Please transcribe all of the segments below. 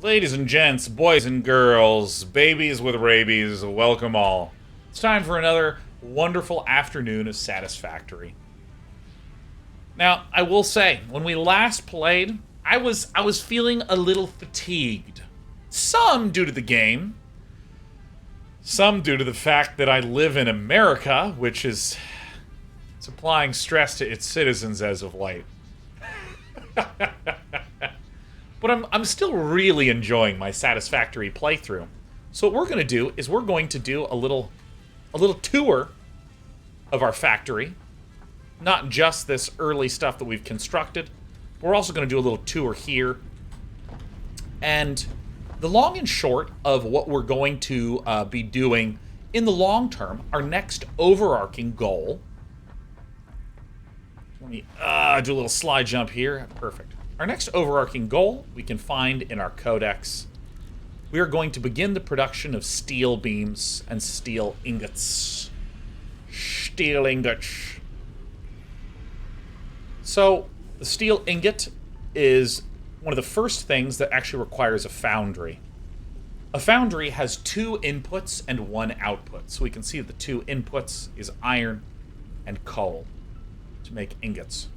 Ladies and gents, boys and girls, babies with rabies, welcome all. It's time for another wonderful afternoon of Satisfactory. Now, I will say, when we last played, I was feeling a little fatigued. Some due to the game, some due to the fact that I live in America, which is applying stress to its citizens as of late. But I'm still really enjoying my Satisfactory playthrough. So what we're going to do is we're going to do a little tour of our factory. Not just this early stuff that we've constructed. We're also going to do a little tour here. And the long and short of what we're going to be doing in the long term, our next overarching goal. Let me do a little slide jump here. Perfect. Our next overarching goal we can find in our codex. We are going to begin the production of steel beams and steel ingots. Steel ingots. So, the steel ingot is one of the first things that actually requires a foundry. A foundry has two inputs and one output. So we can see that the two inputs is iron and coal to make ingots.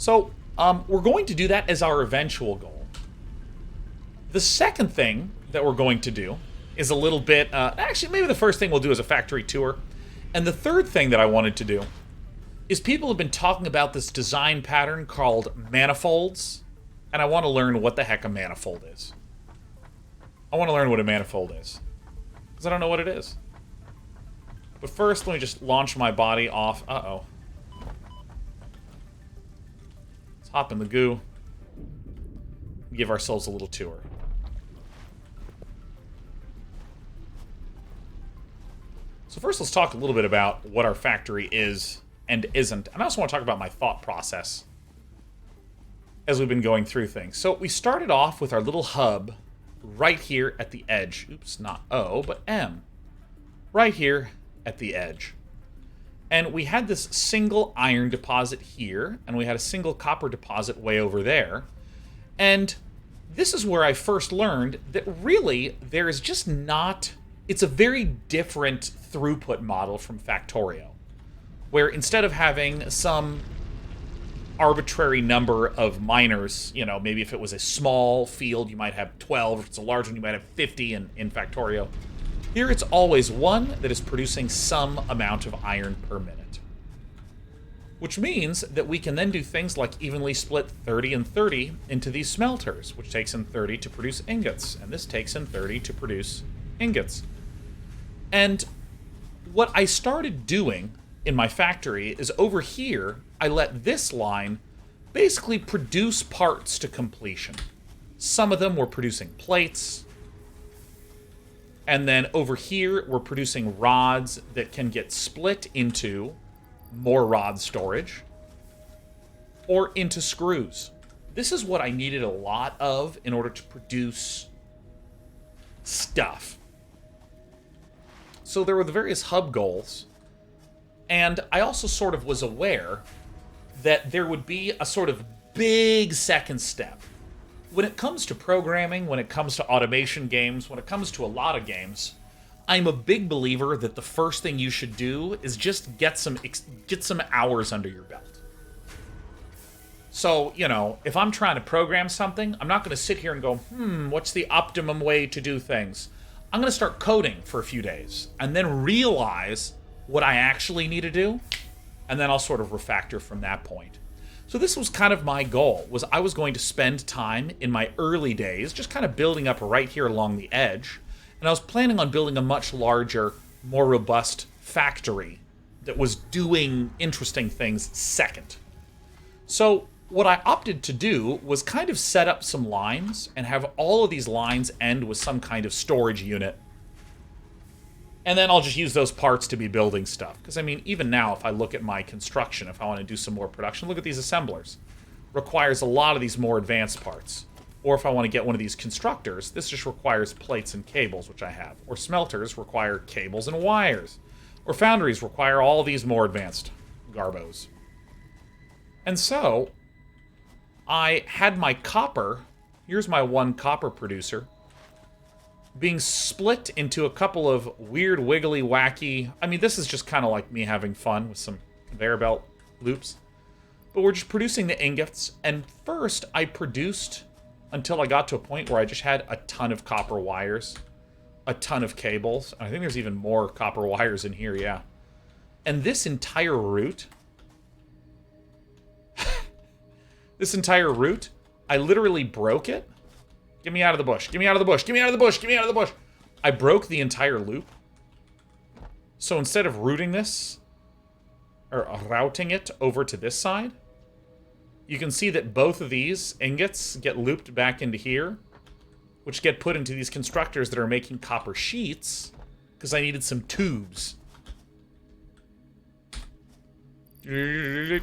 So, we're going to do that as our eventual goal. The second thing that we're going to do is a little bit... actually, maybe the first thing we'll do is a factory tour. And the third thing that I wanted to do is people have been talking about this design pattern called manifolds, and I want to learn what the heck a manifold is. I want to learn what a manifold is, because I don't know what it is. But first, let me just launch my body off. Uh-oh. Let's hop in the goo. Give ourselves a little tour. So first, let's talk a little bit about what our factory is and isn't. And I also want to talk about my thought process as we've been going through things. So we started off with our little hub right here at the edge. Oops, not O, but M. Right here at the edge. And we had this single iron deposit here, and we had a single copper deposit way over there. And this is where I first learned that really there is just not... It's a very different throughput model from Factorio, where instead of having some arbitrary number of miners, you know, maybe if it was a small field, you might have 12, if it's a large one, you might have 50 in Factorio. Here it's always one that is producing some amount of iron per minute. Which means that we can then do things like evenly split 30 and 30 into these smelters, which takes in 30 to produce ingots, and this takes in 30 to produce ingots. And what I started doing in my factory is over here, I let this line basically produce parts to completion. Some of them were producing plates, and then over here, we're producing rods that can get split into more rod storage or into screws. This is what I needed a lot of in order to produce stuff. So there were the various hub goals, and I also sort of was aware that there would be a sort of big second step. When it comes to programming, when it comes to automation games, when it comes to a lot of games, I'm a big believer that the first thing you should do is just get some hours under your belt. So, you know, if I'm trying to program something, I'm not going to sit here and go, what's the optimum way to do things? I'm going to start coding for a few days, and then realize what I actually need to do, and then I'll sort of refactor from that point. So this was kind of my goal, was I was going to spend time in my early days just kind of building up right here along the edge, and I was planning on building a much larger, more robust factory that was doing interesting things second. So what I opted to do was kind of set up some lines and have all of these lines end with some kind of storage unit. And then I'll just use those parts to be building stuff. Because, I mean, even now, if I look at my construction, if I want to do some more production, look at these assemblers. Requires a lot of these more advanced parts. Or if I want to get one of these constructors, this just requires plates and cables, which I have. Or smelters require cables and wires. Or foundries require all these more advanced garbos. And so, I had my copper, here's my one copper producer, being split into a couple of weird, wiggly, wacky... I mean, this is just kind of like me having fun with some conveyor belt loops. But we're just producing the ingots, and first I produced until I got to a point where I just had a ton of copper wires, a ton of cables. I think there's even more copper wires in here, yeah. And this entire route... this entire route, I literally broke it. Get me out of the bush. Get me out of the bush. Get me out of the bush. Get me out of the bush. I broke the entire loop. So instead of routing this, or routing it over to this side, you can see that both of these ingots get looped back into here, which get put into these constructors that are making copper sheets, because I needed some tubes in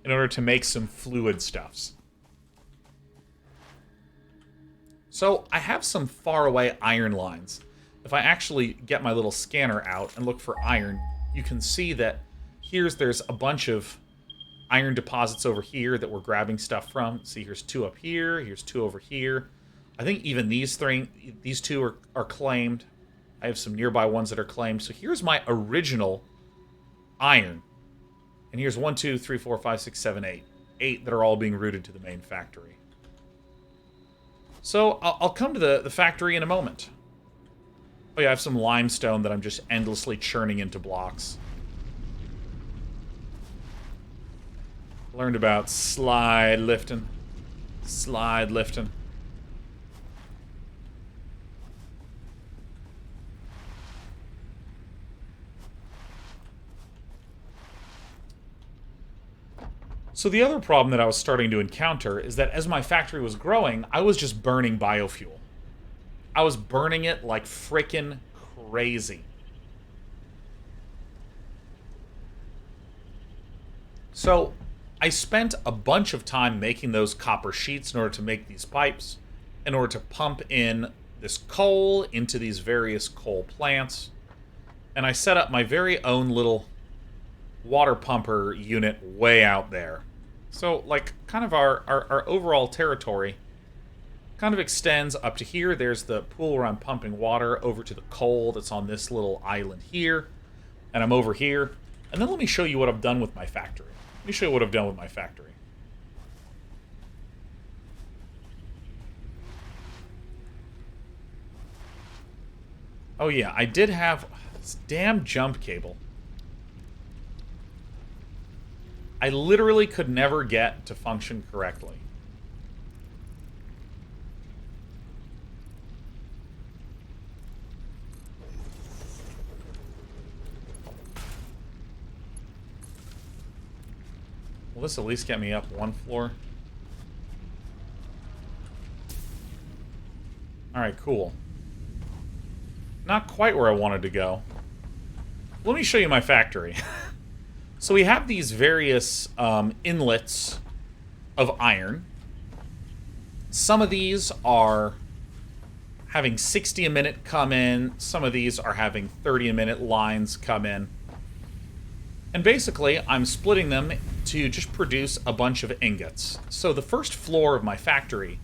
order to make some fluid stuffs. So I have some faraway iron lines. If I actually get my little scanner out and look for iron, you can see that there's a bunch of iron deposits over here that we're grabbing stuff from. See, here's two up here, here's two over here. I think even these two are claimed. I have some nearby ones that are claimed. So here's my original iron. And here's 1, 2, 3, 4, 5, 6, 7, 8. 8 that are all being routed to the main factory. So I'll come to the factory in a moment. Oh yeah, I have some limestone that I'm just endlessly churning into blocks. Learned about slide lifting. Slide lifting. So the other problem that I was starting to encounter is that as my factory was growing, I was just burning biofuel. I was burning it like frickin' crazy. So I spent a bunch of time making those copper sheets in order to make these pipes, in order to pump in this coal into these various coal plants. And I set up my very own little water pumper unit way out there. So, like, kind of our overall territory kind of extends up to here. There's the pool where I'm pumping water over to the coal that's on this little island here. And I'm over here. And then let me show you what I've done with my factory. Let me show you what I've done with my factory. Oh yeah, I did have this damn jump cable. I literally could never get to function correctly. Will this at least get me up one floor? Alright, cool. Not quite where I wanted to go. Let me show you my factory. So we have these various inlets of iron. Some of these are having 60 a minute come in. Some of these are having 30 a minute lines come in. And basically, I'm splitting them to just produce a bunch of ingots. So the first floor of my factory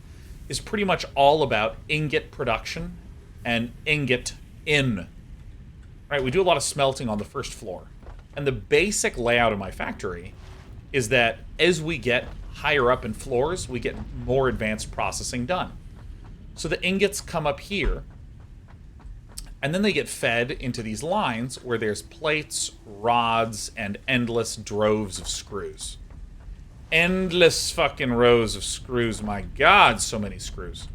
is pretty much all about ingot production and ingot in. Right, we do a lot of smelting on the first floor. And the basic layout of my factory is that as we get higher up in floors, we get more advanced processing done. So the ingots come up here, and then they get fed into these lines where there's plates, rods, and endless droves of screws. Endless fucking rows of screws. My God, so many screws.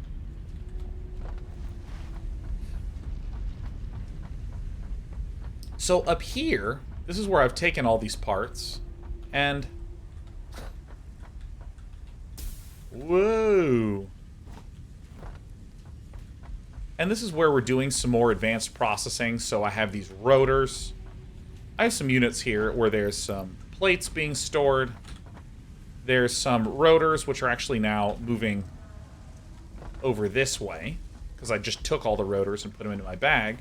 So up here, this is where I've taken all these parts, and... Whoa! And this is where we're doing some more advanced processing, so I have these rotors. I have some units here where there's some plates being stored. There's some rotors, which are actually now moving over this way, because I just took all the rotors and put them into my bag.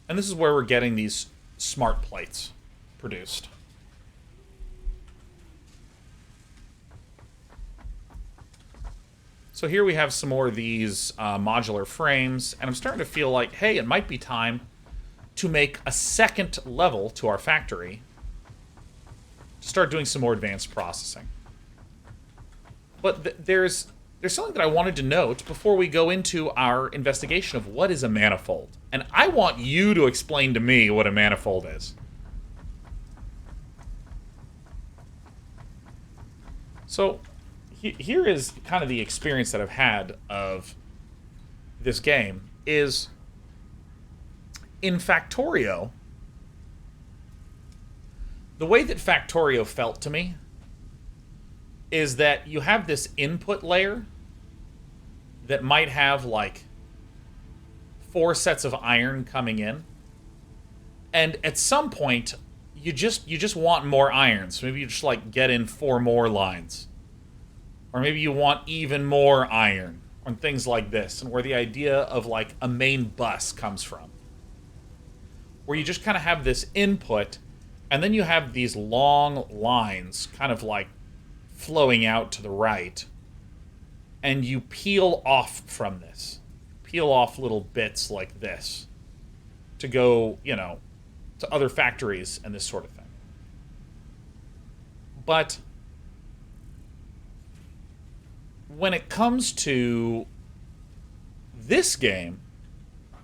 And this is where we're getting these smart plates produced. So here we have some more of these modular frames, and I'm starting to feel like, hey, it might be time to make a second level to our factory. Start doing some more advanced processing. But there's something that I wanted to note before we go into our investigation of what is a manifold. And I want you to explain to me what a manifold is. So here is kind of the experience that I've had of this game is in Factorio. The way that Factorio felt to me is that you have this input layer that might have like 4 sets of iron coming in, and at some point you just want more iron. So maybe you just like get in 4 more lines. Or maybe you want even more iron, and things like this, and where the idea of like a main bus comes from. Where you just kind of have this input, and then you have these long lines kind of like flowing out to the right, and you peel off from this. Peel off little bits like this to go, you know, to other factories and this sort of thing. But when it comes to this game,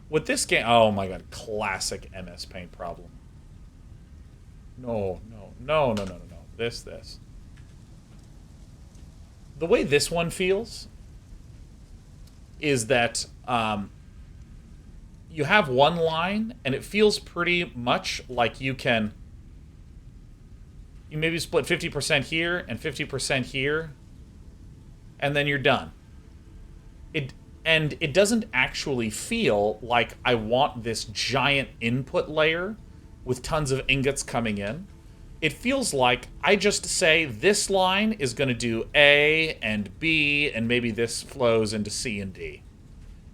with this game, oh my god, classic MS Paint problem. No. This. The way this one feels is that you have one line, and it feels pretty much like you maybe split 50% here and 50% here, and then you're done. And it doesn't actually feel like I want this giant input layer with tons of ingots coming in. It feels like I just say this line is going to do A and B, and maybe this flows into C and D.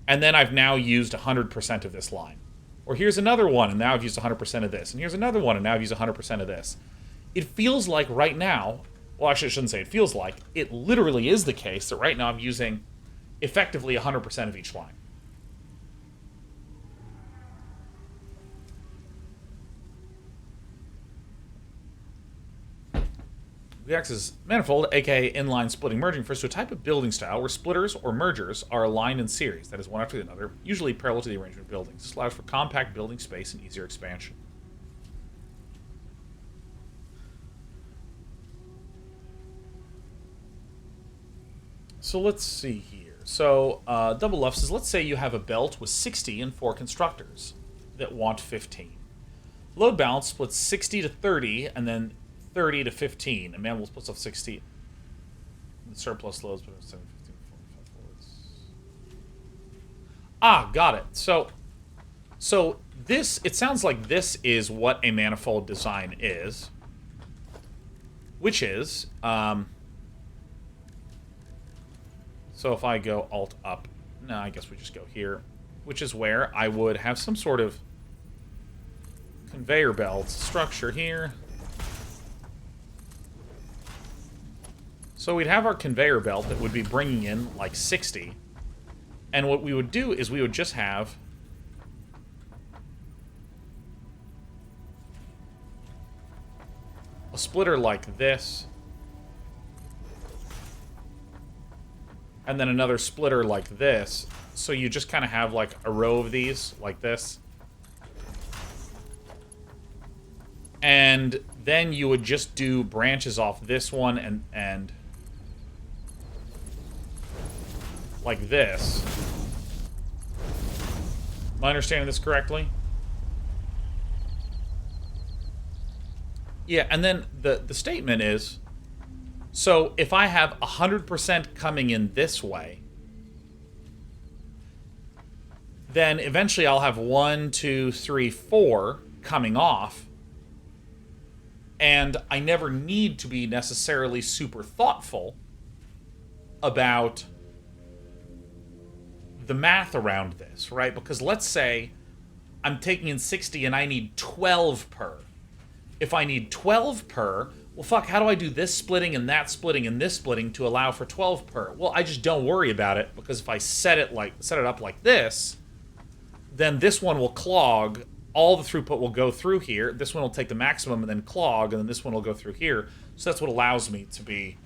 And then I've now used 100% of this line. Or here's another one, and now I've used 100% of this. And here's another one, and now I've used 100% of this. It feels like right now, well, actually I shouldn't say it feels like, it literally is the case that right now I'm using effectively 100% of each line. The axis manifold, aka inline splitting merging, refers to a type of building style where splitters or mergers are aligned in series, that is, one after the other, usually parallel to the arrangement of buildings. This allows for compact building space and easier expansion. So let's see here. So double left says, let's say you have a belt with 60 and 4 constructors that want 15. Load balance splits 60 to 30, and then 30 to 15. And manifold splits off 60. The surplus loads, but 7, 15, 45 loads. Ah, got it. So this, it sounds like this is what a manifold design is, which is, so if I go Alt up, no, I guess we just go here, which is where I would have some sort of conveyor belt structure here. So we'd have our conveyor belt that would be bringing in like 60. And what we would do is we would just have a splitter like this. And then another splitter like this. So you just kind of have like a row of these like this. And then you would just do branches off this one and like this. Am I understanding this correctly? Yeah, and then the statement is, so if I have 100% coming in this way, then eventually I'll have 1, 2, 3, 4 coming off, and I never need to be necessarily super thoughtful about the math around this, right? Because let's say I'm taking in 60 and I need 12 per. If I need 12 per, well, fuck, how do I do this splitting and that splitting and this splitting to allow for 12 per? Well, I just don't worry about it, because if I set it up like this, then this one will clog. All the throughput will go through here. This one will take the maximum and then clog, and then this one will go through here. So that's what allows me to be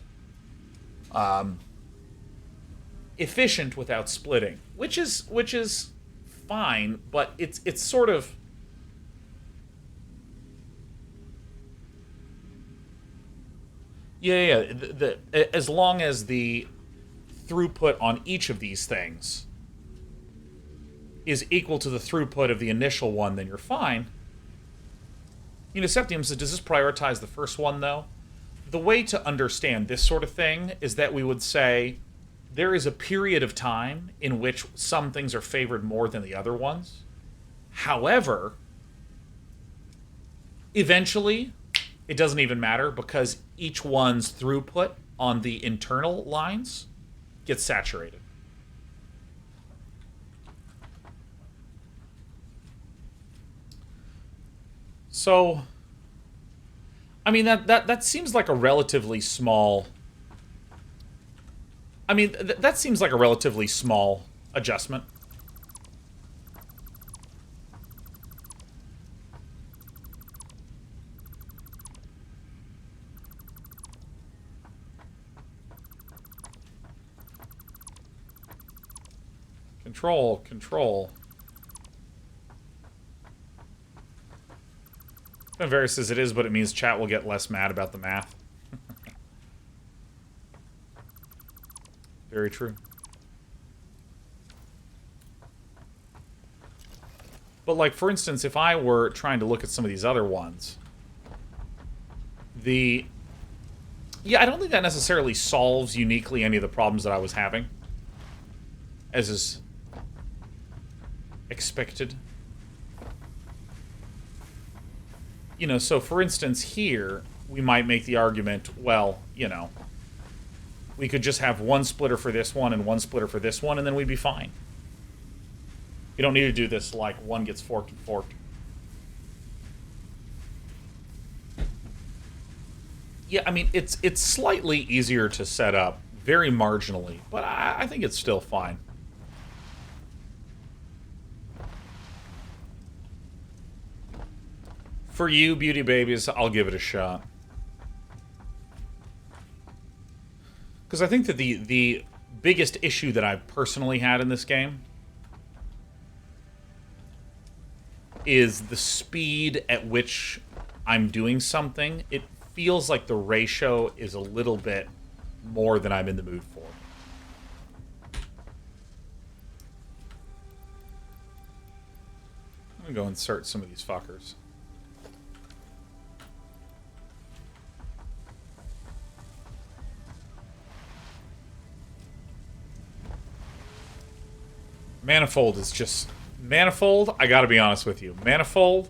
efficient without splitting, which is fine, but it's sort of. Yeah. As long as the throughput on each of these things is equal to the throughput of the initial one, then you're fine. Septium says, does this prioritize the first one, though? The way to understand this sort of thing is that we would say there is a period of time in which some things are favored more than the other ones. However, eventually, it doesn't even matter, because each one's throughput on the internal lines gets saturated. So, I mean, that seems like a relatively small. I mean, that seems like a relatively small adjustment. Control. Varys says it is, but it means chat will get less mad about the math. Very true. But, like, for instance, if I were trying to look at some of these other ones, yeah, I don't think that necessarily solves uniquely any of the problems that I was having, as is expected. So for instance, here, we might make the argument, well, we could just have one splitter for this one and one splitter for this one, and then we'd be fine. You don't need to do this like one gets forked and forked. Yeah, I mean, it's slightly easier to set up, very marginally, but I think it's still fine. For you, beauty babies, I'll give it a shot. Because I think that the biggest issue that I've personally had in this game is the speed at which I'm doing something. It feels like the ratio is a little bit more than I'm in the mood for. I'm gonna go insert some of these fuckers. Manifold is just... Manifold, I gotta be honest with you. Manifold,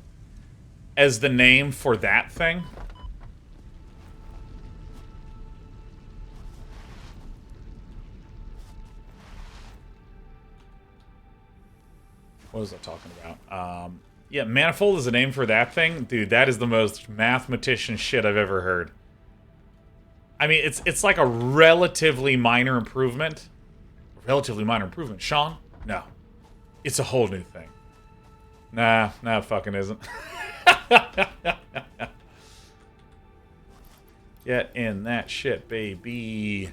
as the name for that thing... What was I talking about? Yeah, manifold is the name for that thing. Dude, that is the most mathematician shit I've ever heard. I mean, it's like a relatively minor improvement. Relatively minor improvement. Sean? No. It's a whole new thing. Nah, it fucking isn't. Get in that shit, baby.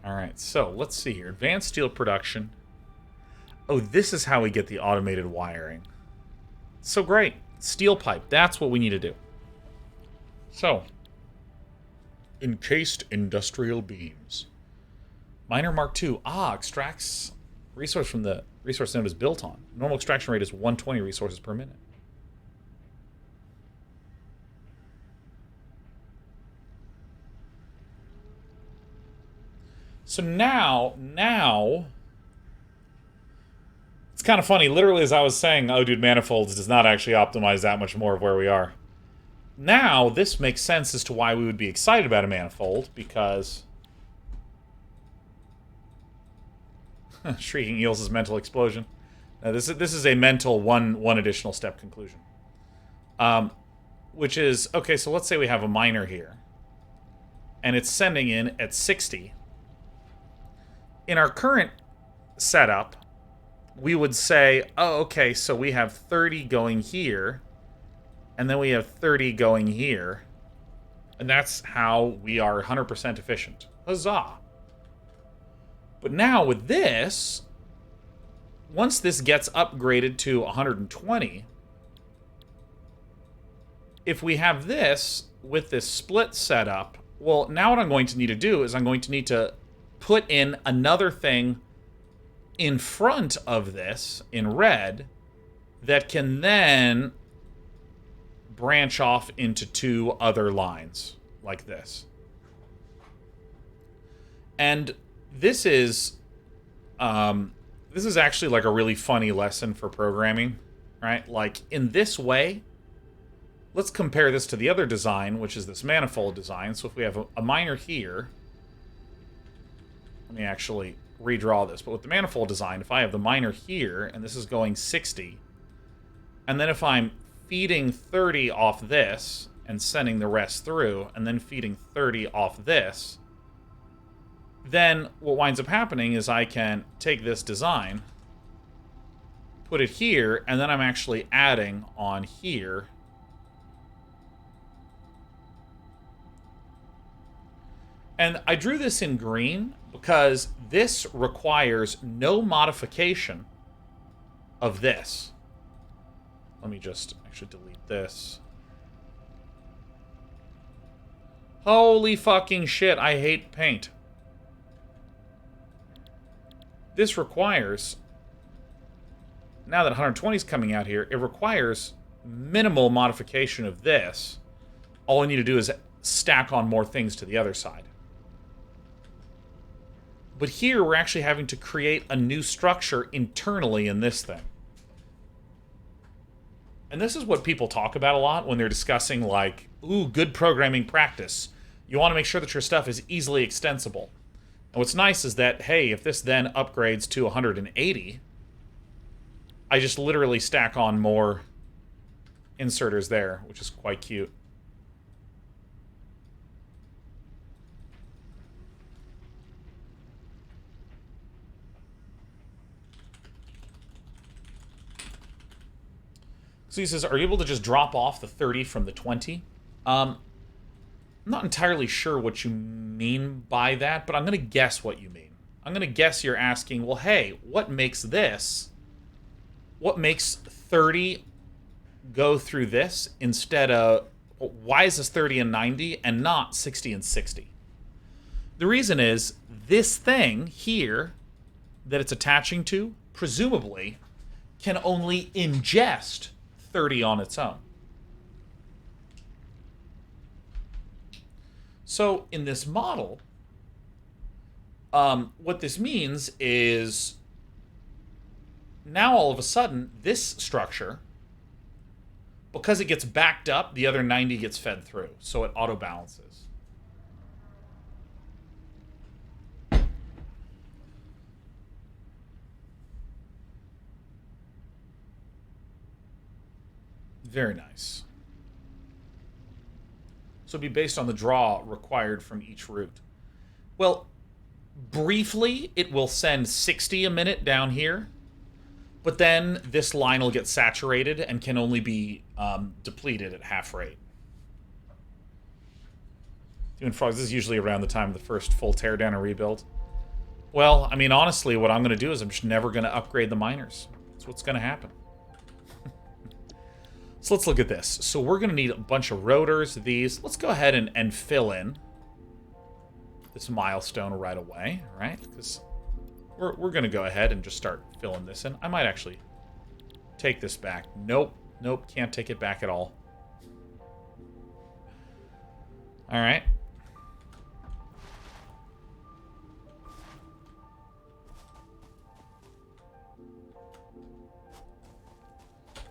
Alright, so let's see here. Advanced steel production. Oh, this is how we get the automated wiring. So great. Steel pipe. That's what we need to do. So, encased industrial beams. Miner Mark II. Extracts resource from the resource node is built on. Normal extraction rate is 120 resources per minute. So now, it's kind of funny. Literally, as I was saying, oh, dude, manifolds does not actually optimize that much more of where we are. Now, this makes sense as to why we would be excited about a manifold, because... Shrieking Eels' mental explosion. This is a mental one additional step conclusion. Which is, okay, so let's say we have a miner here. And it's sending in at 60. In our current setup, we would say, oh, okay, so we have 30 going here. And then we have 30 going here. And that's how we are 100% efficient. Huzzah! But now with this, once this gets upgraded to 120, if we have this with this split setup, well, now what I'm going to need to do is I'm going to need to put in another thing in front of this in red that can then branch off into two other lines like this. And this is actually like a really funny lesson for programming, right? Like in this way, let's compare this to the other design, which is this manifold design. So if we have a miner here, let me actually redraw this. But with the manifold design, if I have the miner here, and this is going 60, and then if I'm feeding 30 off this and sending the rest through, and then feeding 30 off this, then what winds up happening is I can take this design, put it here, and then I'm actually adding on here. And I drew this in green because this requires no modification of this. Let me just actually delete this. Holy fucking shit, I hate paint. This requires, now that 120 is coming out here, it requires minimal modification of this. All I need to do is stack on more things to the other side. But here, we're actually having to create a new structure internally in this thing. And this is what people talk about a lot when they're discussing, like, ooh, good programming practice. You want to make sure that your stuff is easily extensible. And what's nice is that, hey, if this then upgrades to 180, I just literally stack on more inserters there, which is quite cute. So he says, are you able to just drop off the 30 from the 20? I'm not entirely sure what you mean by that, but I'm going to guess what you mean. I'm going to guess you're asking, well, hey, what makes this? What makes 30 go through this instead of, well, why is this 30 and 90 and not 60 and 60? The reason is this thing here that it's attaching to, presumably, can only ingest 30 on its own. So in this model, what this means is now all of a sudden this structure, because it gets backed up, the other 90 gets fed through, so it auto balances. Very nice. So it'd be based on the draw required from each route. Well, briefly, it will send 60 a minute down here, but then this line will get saturated and can only be depleted at half rate. Doing frogs, this is usually around the time of the first full teardown and rebuild. Well, I mean, honestly, what I'm going to do is I'm just never going to upgrade the miners. That's what's going to happen. So let's look at this. So we're going to need a bunch of rotors, these. Let's go ahead and fill in this milestone right away, right? Because we're going to go ahead and just start filling this in. I might actually take this back. Nope. Nope. Can't take it back at all. All right.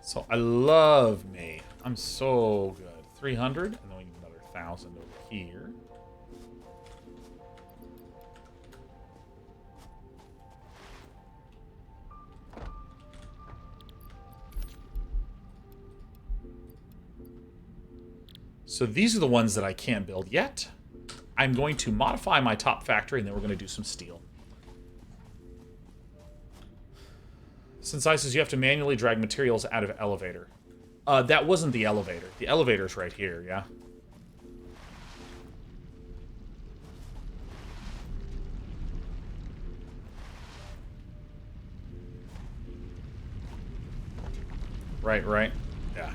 So I love me. I'm so good. 300, and then we need another 1,000 over here. So these are the ones that I can't build yet. I'm going to modify my top factory, and then we're going to do some steel. Since I says you have to manually drag materials out of elevator. That wasn't the elevator. The elevator's right here, yeah? Right. Yeah.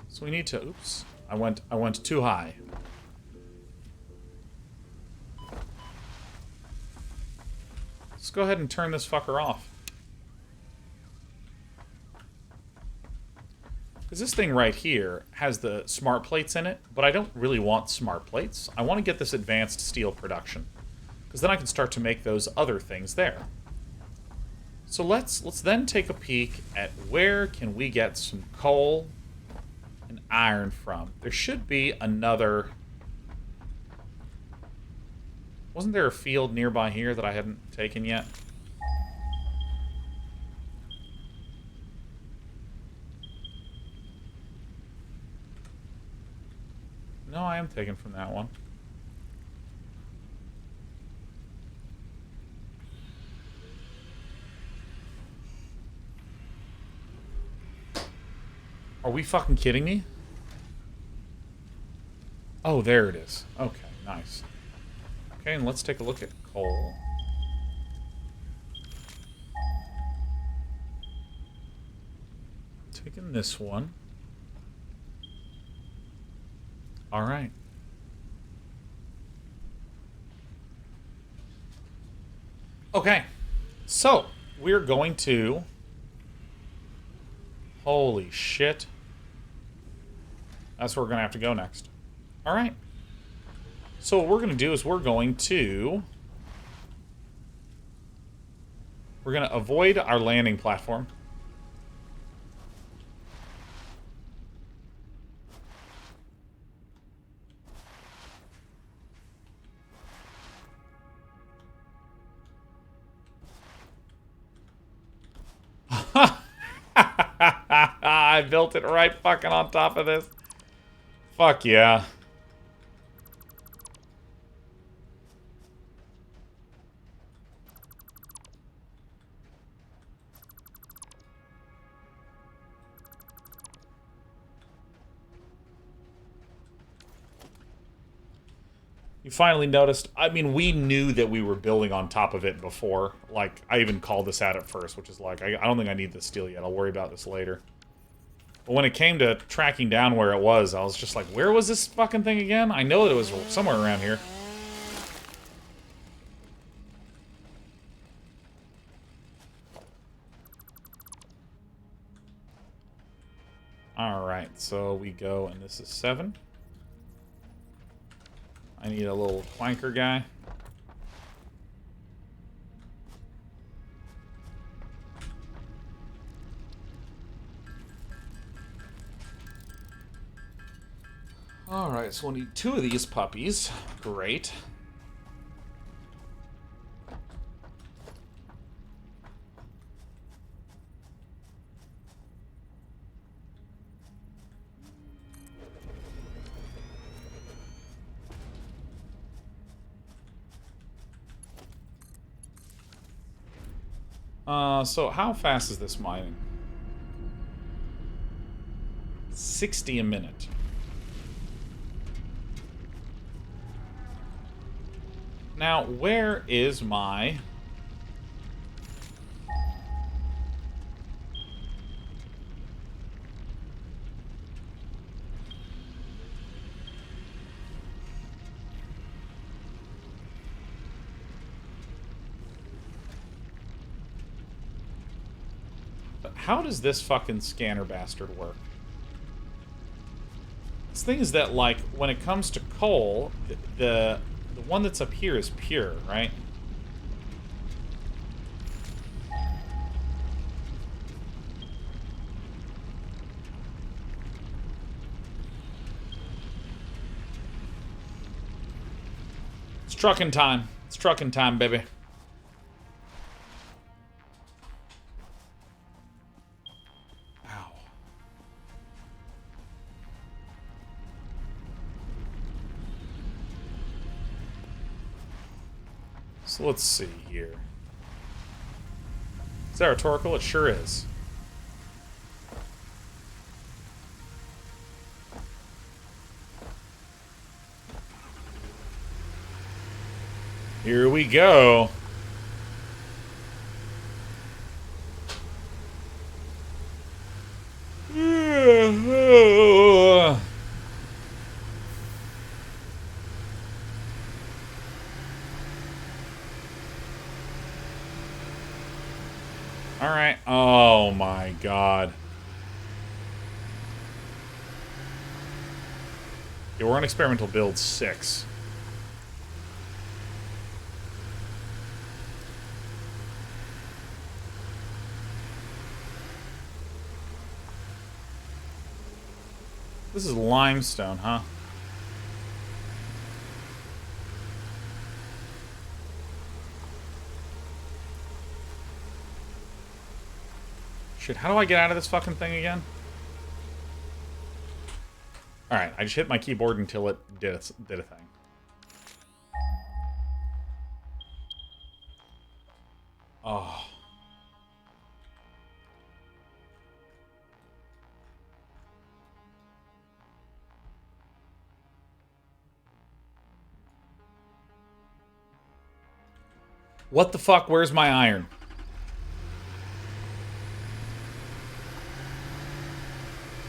So we need to... Oops. I went too high. Let's go ahead and turn this fucker off. Because this thing right here has the smart plates in it, but I don't really want smart plates. I want to get this advanced steel production. Because then I can start to make those other things there. So let's then take a peek at where can we get some coal and iron from. There should be another... Wasn't there a field nearby here that I hadn't taken yet? No, I am taken from that one. Are we fucking kidding me? Oh, there it is. Okay, nice. Okay, and let's take a look at coal. Taking this one. Alright. Okay. So, we're going to... Holy shit. That's where we're going to have to go next. Alright. So what we're going to do is we're going to avoid our landing platform. I built it right fucking on top of this. Fuck yeah. You finally noticed. I mean, we knew that we were building on top of it before. Like, I even called this out at first, which is like, I don't think I need this steel yet. I'll worry about this later. But when it came to tracking down where it was, I was just like, where was this fucking thing again? I know that it was somewhere around here. Alright, so we go, and this is 7. I need a little clanker guy. Alright, so we'll need 2 of these puppies. Great. So how fast is this mining? 60 a minute. Now, where is my... How does this fucking scanner bastard work? This thing is that, like, when it comes to coal, the one that's up here is pure, right? It's trucking time. It's trucking time, baby. Ow. So let's see here. Is that rhetorical? It sure is. Here we go. All right. Oh my God. Yeah, we're on experimental build 6. This is limestone, huh? Shit, how do I get out of this fucking thing again? Alright, I just hit my keyboard until it did a thing. Oh. What the fuck? Where's my iron?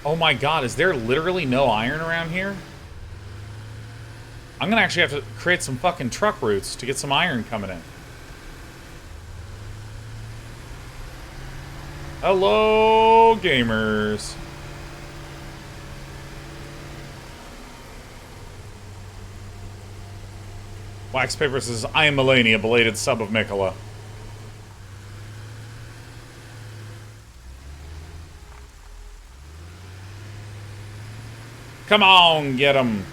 Oh my God, is there literally no iron around here? I'm gonna actually have to create some fucking truck routes to get some iron coming in. Hello, gamers. Wax Paper says, I am Melania, belated sub of Mikola. Come on, get him.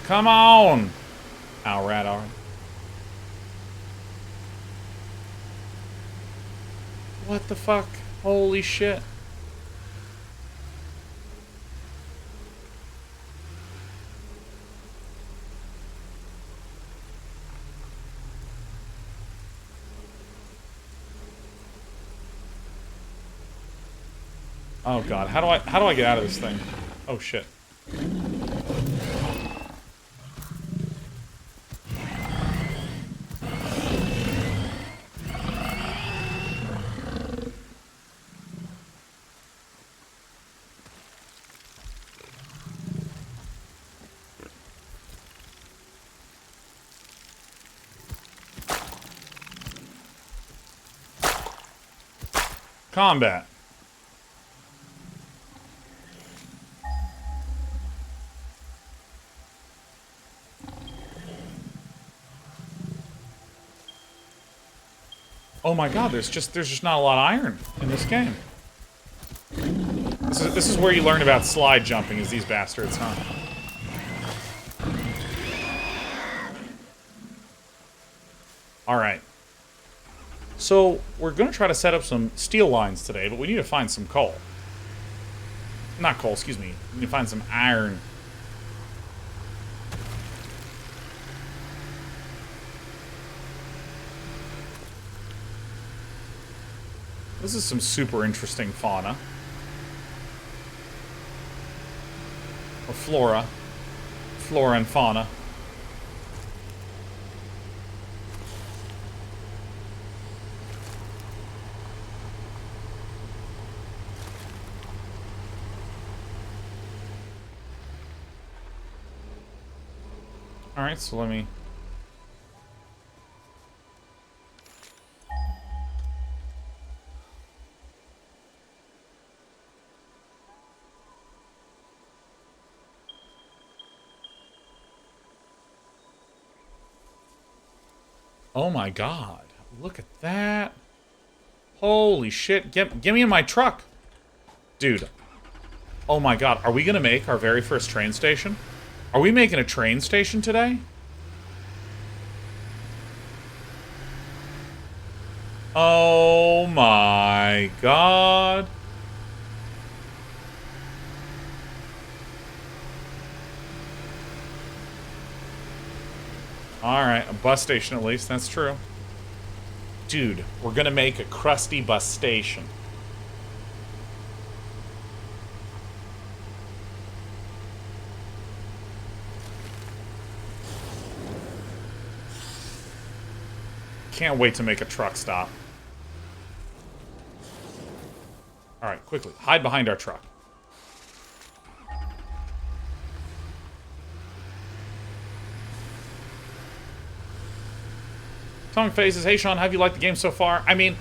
Come on. Ow, rat, all right. What the fuck? Holy shit. Oh God, how do I get out of this thing? Oh shit. Combat. Oh my God, there's just not a lot of iron in this game. This is where you learn about slide jumping, is these bastards, huh? Alright. So, we're gonna try to set up some steel lines today, but we need to find some coal. Not coal, excuse me. We need to find some iron. This is some super interesting fauna. Or flora. Flora and fauna. Alright, so let me... Oh my God. Look at that. Holy shit. Get me in my truck. Dude. Oh my God. Are we gonna make our very first train station? Are we making a train station today? Oh my god. Alright, a bus station at least, that's true. Dude, we're gonna make a crusty bus station. Can't wait to make a truck stop. Alright, quickly. Hide behind our truck. Atomic Phases. Hey, Sean, have you liked the game so far? I mean,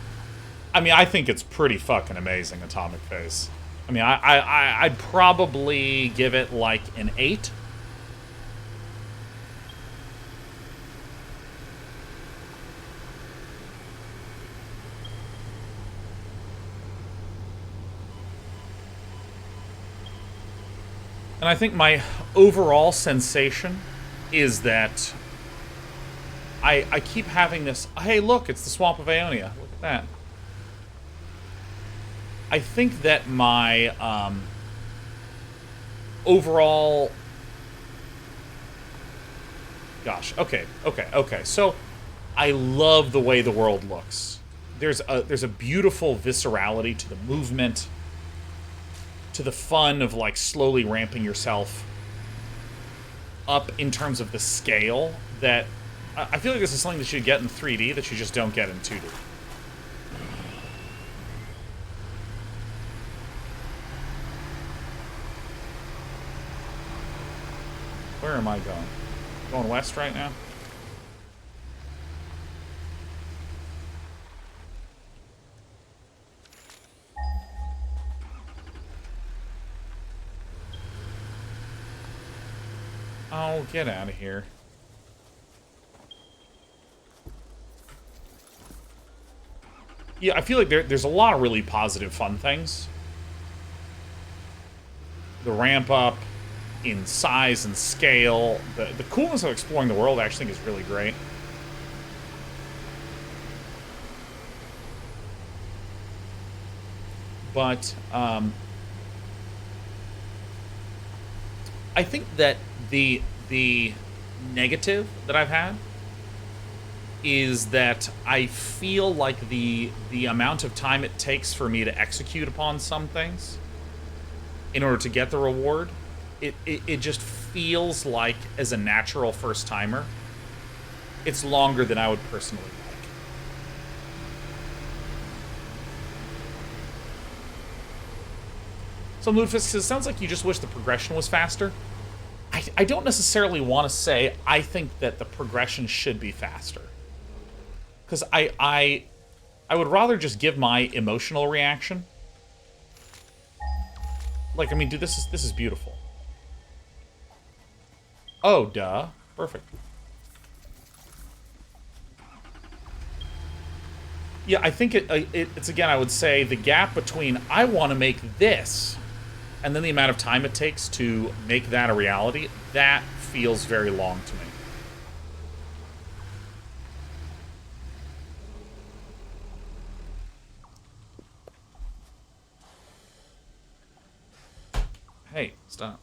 I think it's pretty fucking amazing, Atomic Phase. I mean, I'd probably give it like an 8. And I think my overall sensation is that I keep having this, hey, look, it's the Swamp of Aeonia. Look at that. I think that my overall... Gosh, okay. So, I love the way the world looks. There's a beautiful viscerality to the movement, to the fun of, like, slowly ramping yourself up in terms of the scale that... I feel like this is something that you get in 3D that you just don't get in 2D. Where am I going? Going west right now? Oh, get out of here. Yeah, I feel like there's a lot of really positive, fun things. The ramp up in size and scale. The coolness of exploring the world I actually think is really great. But, I think that the negative that I've had is that I feel like the amount of time it takes for me to execute upon some things in order to get the reward, it just feels like, as a natural first-timer, it's longer than I would personally like. So Moodfist says, sounds like you just wish the progression was faster. I don't necessarily want to say I think that the progression should be faster. Because I would rather just give my emotional reaction. Like, I mean, dude, this is beautiful. Oh, duh. Perfect. Yeah, I think it's, again, I would say the gap between I want to make this and then the amount of time it takes to make that a reality, that feels very long to me. Hey, stop.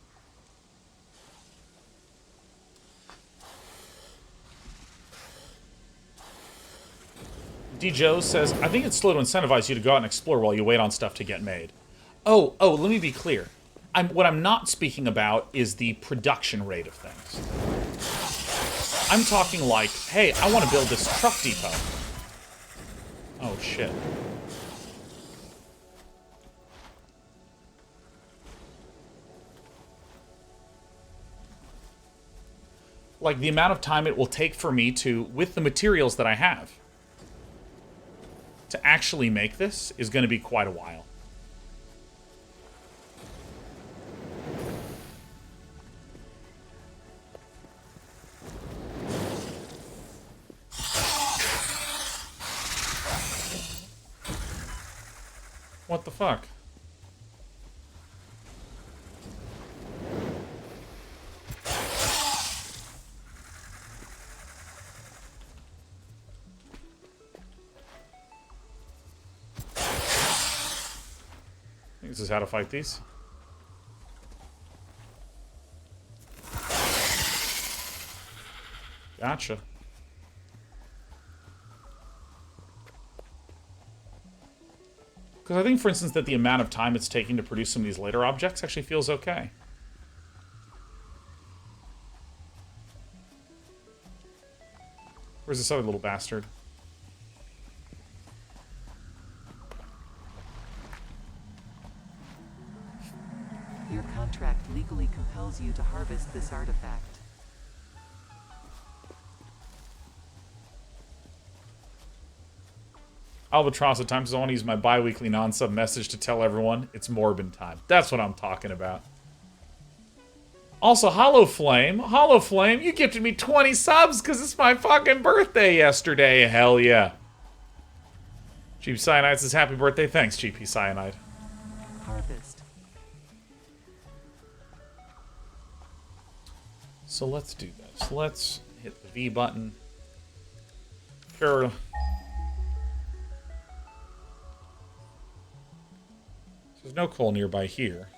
D. Joe says, I think it's slow to incentivize you to go out and explore while you wait on stuff to get made. Oh, let me be clear. What I'm not speaking about is the production rate of things. I'm talking like, hey, I want to build this truck depot. Oh, shit. Like, the amount of time it will take for me to, with the materials that I have, to actually make this is going to be quite a while. What the fuck? This is how to fight these. Gotcha. Because I think, for instance, that the amount of time it's taking to produce some of these later objects actually feels okay. Where's this other little bastard? Your contract legally compels you to harvest this artifact. Albatross, at times I want to use my bi-weekly non-sub message to tell everyone it's Morbin time. That's what I'm talking about. Also, Hollow Flame, you gifted me 20 subs because it's my fucking birthday yesterday. Hell yeah. GP Cyanide says happy birthday. Thanks, GP Cyanide. Harvest. So let's do this. Let's hit the V button. Sure. There's no coal nearby here.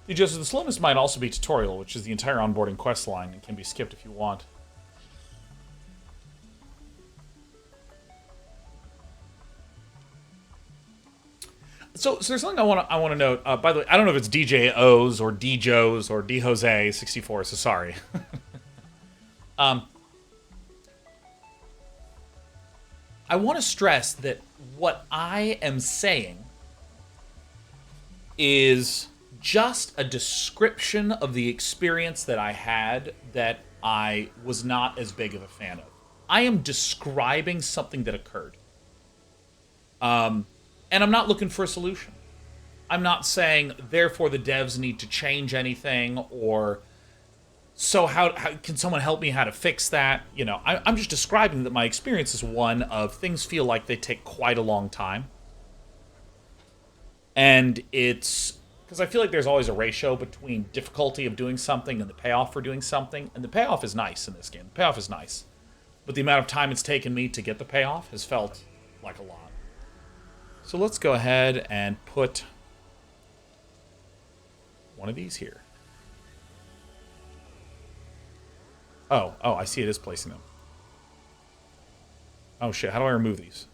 Joseph, the slowness might also be tutorial, which is the entire onboarding quest line, and can be skipped if you want. So there's something I want to note. By the way, I don't know if it's DJ O's or DJoes or D Jose 64. So sorry. I want to stress that what I am saying is just a description of the experience that I had that I was not as big of a fan of. I am describing something that occurred. And I'm not looking for a solution. I'm not saying, therefore, the devs need to change anything, or so how can someone help me how to fix that? You know, I'm just describing that my experience is one of things feel like they take quite a long time. And it's because I feel like there's always a ratio between difficulty of doing something and the payoff for doing something. And the payoff is nice in this game. The payoff is nice. But the amount of time it's taken me to get the payoff has felt like a lot. So let's go ahead and put one of these here. Oh, I see it is placing them. Oh shit, how do I remove these?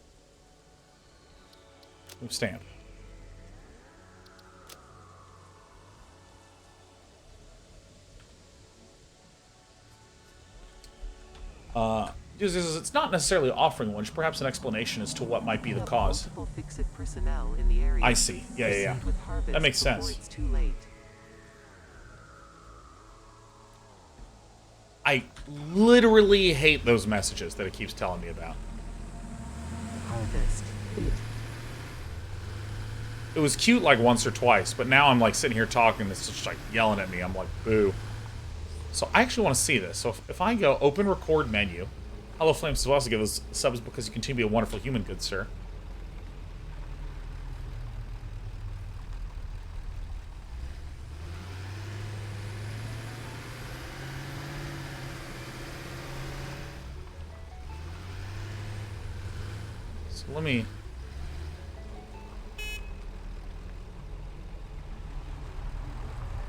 Move stamp. It's not necessarily offering one, just perhaps an explanation as to what might be the cause. I see. Yeah. That makes sense. I literally hate those messages that it keeps telling me about. It was cute like once or twice, but now I'm like sitting here talking, it's just like yelling at me. I'm like, boo. So I actually want to see this. So if I go open record menu, Hello Flames as well, to give us subs because you continue to be a wonderful human, good sir. So let me...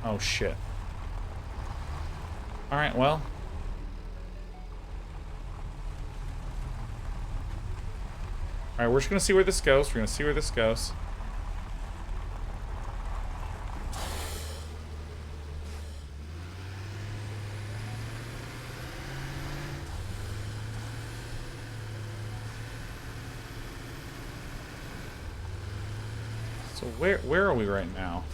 Oh shit. Alright, well. Alright, we're just gonna see where this goes. We're gonna see where this goes. So where are we right now?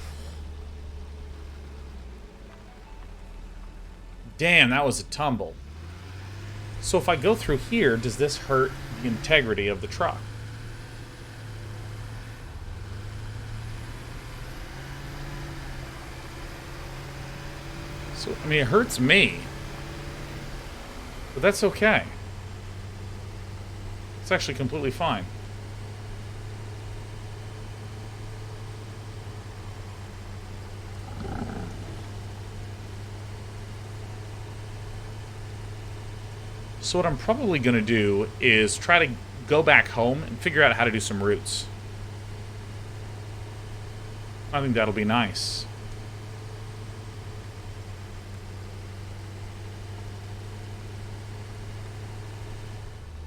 Damn, that was a tumble. So if I go through here, does this hurt the integrity of the truck? So, I mean, it hurts me. But that's okay. It's actually completely fine. So what I'm probably going to do is try to go back home and figure out how to do some roots. I think that'll be nice.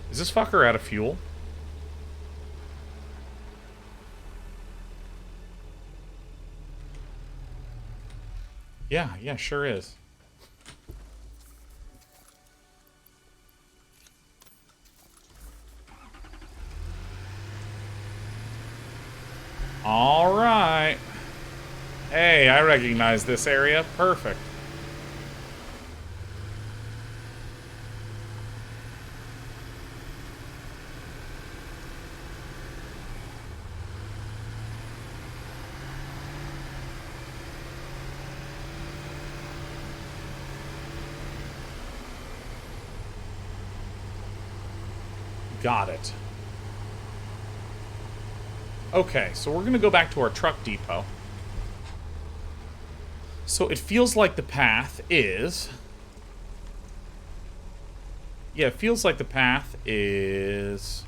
Is this fucker out of fuel? Yeah, sure is. All right. Hey, I recognize this area. Perfect. Got it. Okay, so we're going to go back to our truck depot. So it feels like the path is... Yeah, it feels like the path is...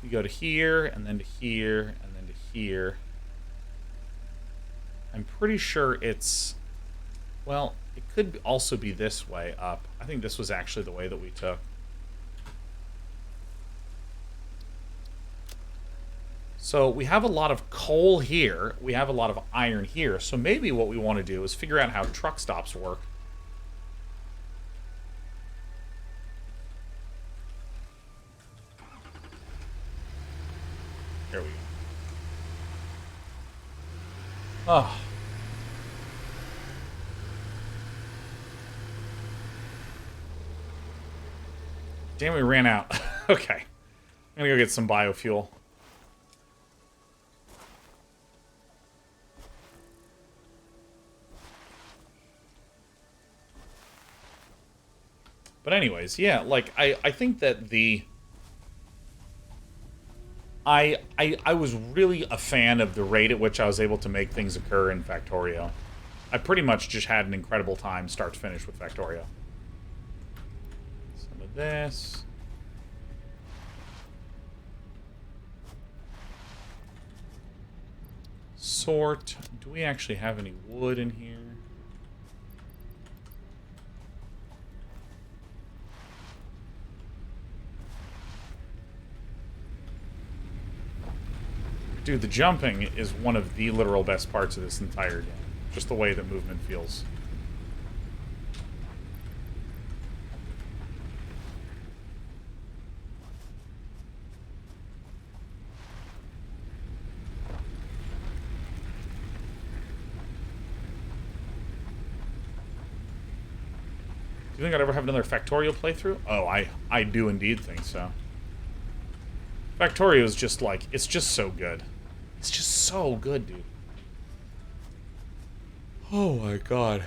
You go to here, and then to here, and then to here. I'm pretty sure it's... Well, it could also be this way up. I think this was actually the way that we took. So we have a lot of coal here. We have a lot of iron here. So maybe what we want to do is figure out how truck stops work. There we go. Oh. Damn, we ran out. Okay. I'm gonna go get some biofuel. But anyways, yeah, like, I think that the... I was really a fan of the rate at which I was able to make things occur in Factorio. I pretty much just had an incredible time start to finish with Factorio. Some of this. Sort. Do we actually have any wood in here? Dude, the jumping is one of the literal best parts of this entire game. Just the way that movement feels. Do you think I'd ever have another Factorio playthrough? Oh, I do indeed think so. Factorio is just like, it's just so good. It's just so good, dude. Oh my god.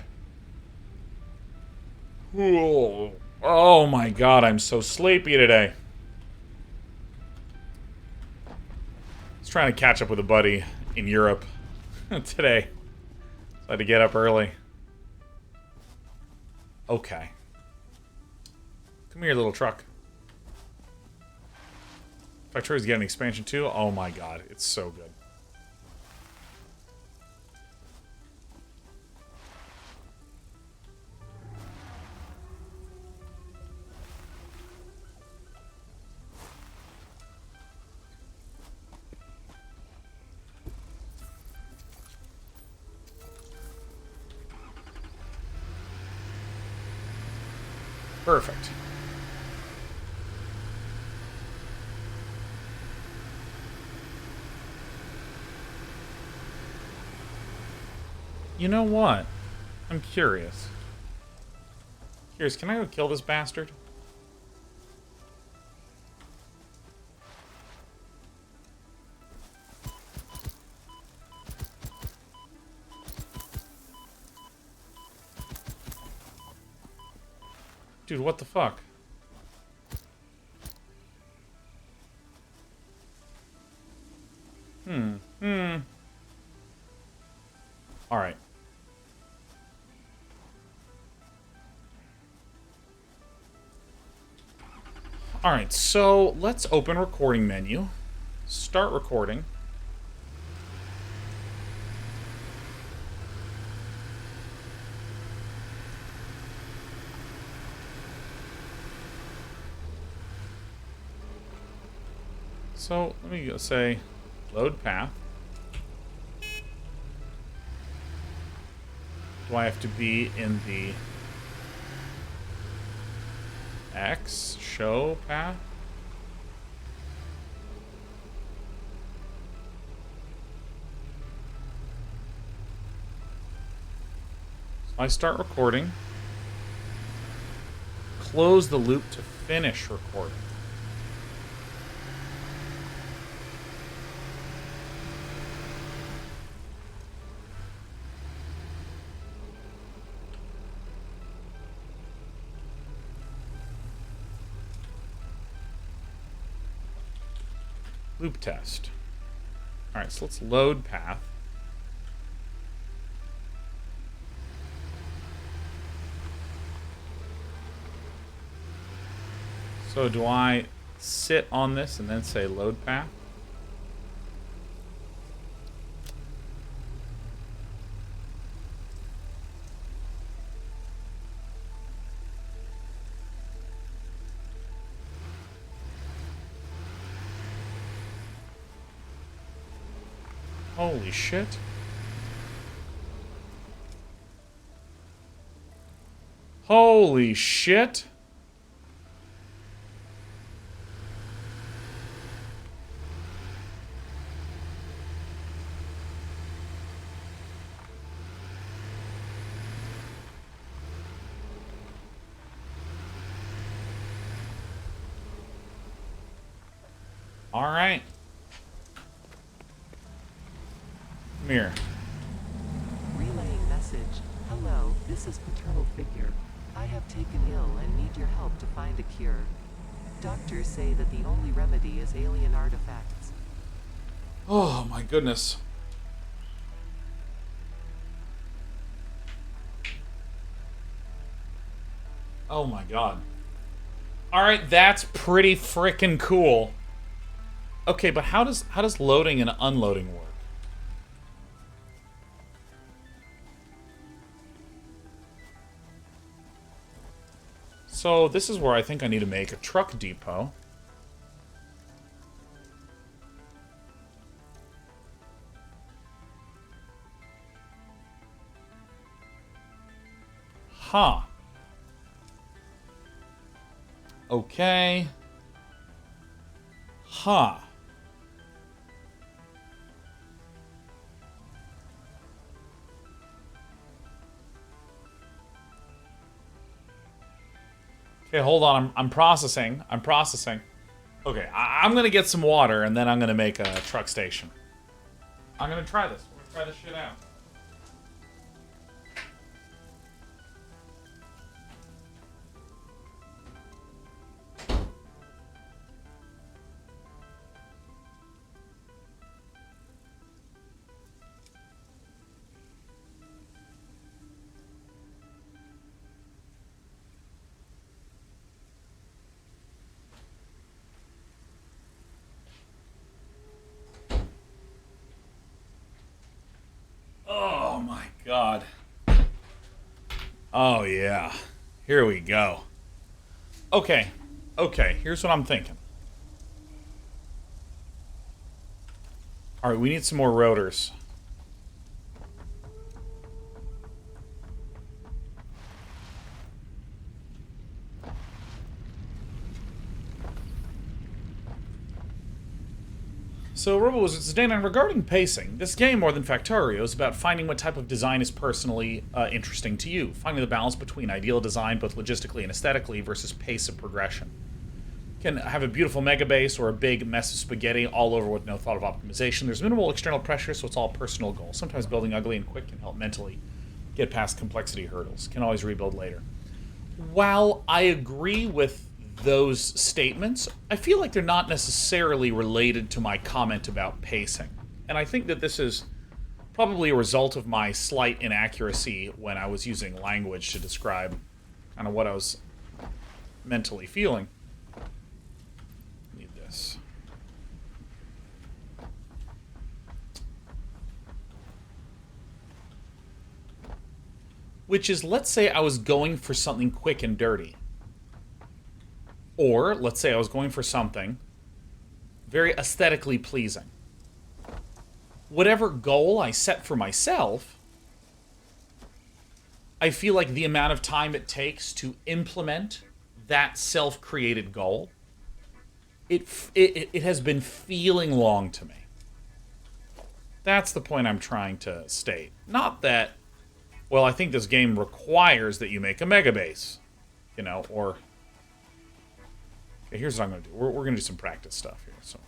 Oh my god, I'm so sleepy today. I was trying to catch up with a buddy in Europe today. So I had to get up early. Okay. Come here, little truck. Factorio's getting expansion too? Oh my god, it's so good. Perfect. You know what? I'm curious. Can I go kill this bastard? Dude, what the fuck? Alright. Alright, so let's open recording menu. Start recording. So, let me go say, load path. Do I have to be in the X show path? So I start recording. Close the loop to finish recording. Loop test. Alright, so let's load path. So do I sit on this and then say load path? Holy shit. Holy shit. All right. Come here. Relaying message. Hello, this is paternal figure. I have taken ill and need your help to find a cure. Doctors say that the only remedy is alien artifacts. Oh my goodness. Oh my god. Alright, that's pretty frickin' cool. Okay, but how does loading and unloading work? So this is where I think I need to make a truck depot. Huh. Okay. Huh. Okay, hold on. I'm processing. I'm processing. Okay, I'm gonna get some water and then I'm gonna make a truck station. I'm gonna try this. We're gonna try this shit out. Oh my god. Oh yeah. Here we go. Okay. Okay, here's what I'm thinking. Alright, we need some more rotors. So, RoboWizards, it's Dan, and regarding pacing, this game, more than Factorio, is about finding what type of design is personally interesting to you, finding the balance between ideal design, both logistically and aesthetically, versus pace of progression. You can have a beautiful mega base or a big mess of spaghetti all over with no thought of optimization. There's minimal external pressure, so it's all personal goals. Sometimes building ugly and quick can help mentally get past complexity hurdles. Can always rebuild later. while I agree with those statements, I feel like they're not necessarily related to my comment about pacing. And I think that this is probably a result of my slight inaccuracy when I was using language to describe kind of what I was mentally feeling. Need this. Which is, let's say I was going for something quick and dirty. Or, let's say I was going for something very aesthetically pleasing. Whatever goal I set for myself, I feel like the amount of time it takes to implement that self-created goal, it has been feeling long to me. That's the point I'm trying to state. Not that, well, I think this game requires that you make a mega base, you know, or... Okay, here's what I'm going to do. We're going to do some practice stuff here, so...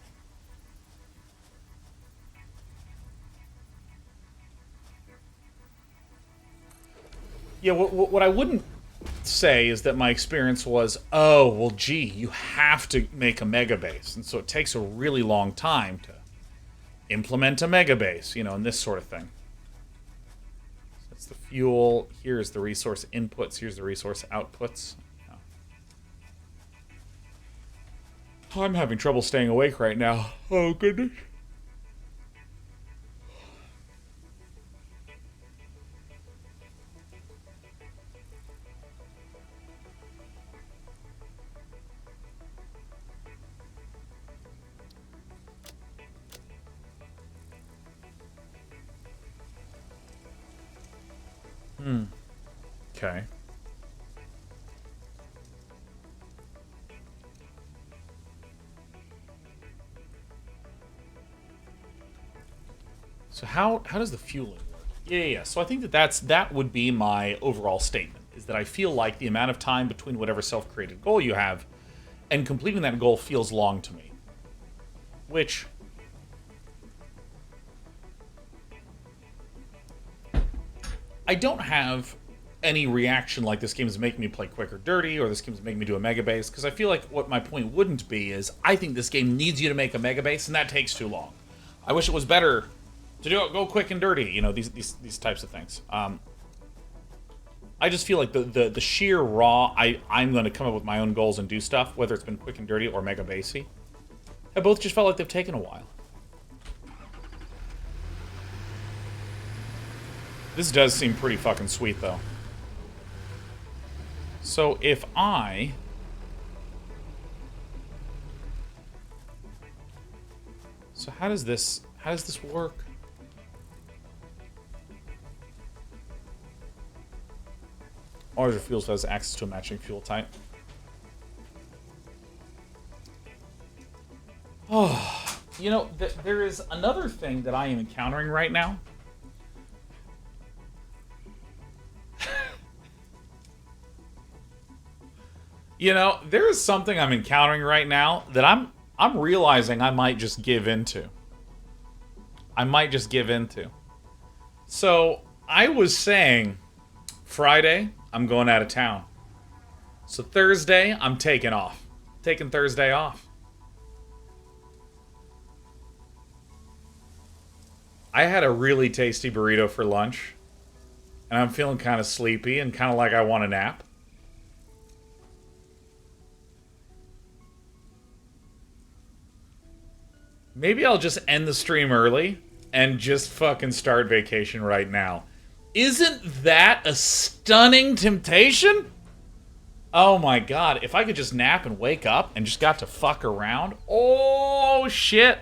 Yeah, what I wouldn't say is that my experience was, oh, well, gee, you have to make a mega base, and so it takes a really long time to implement a mega base, you know, and this sort of thing. So that's the fuel. Here's the resource inputs. Here's the resource outputs. Oh, I'm having trouble staying awake right now. Oh, goodness. Okay. So how does the fueling work? Yeah. So I think that would be my overall statement, is that I feel like the amount of time between whatever self-created goal you have and completing that goal feels long to me. Which... I don't have any reaction like this game is making me play quick or dirty, or this game is making me do a mega base, because I feel like what my point wouldn't be is, I think this game needs you to make a mega base, and that takes too long. I wish it was better to go quick and dirty, you know, these types of things. I just feel like the sheer raw, I'm going to come up with my own goals and do stuff, whether it's been quick and dirty or mega basey, have both just felt like they've taken a while. This does seem pretty fucking sweet, though. So if I... So how does this work? Or your fuel has access to a matching fuel type. Oh, you know, there is another thing that I am encountering right now. You know, there is something I'm encountering right now that I'm realizing I might just give into. So, I was saying, Friday, I'm going out of town. So Thursday, I'm taking off. Taking Thursday off. I had a really tasty burrito for lunch. And I'm feeling kind of sleepy and kind of like I want a nap. Maybe I'll just end the stream early and just fucking start vacation right now. Isn't that a stunning temptation? Oh my god, if I could just nap and wake up and just got to fuck around. Oh shit.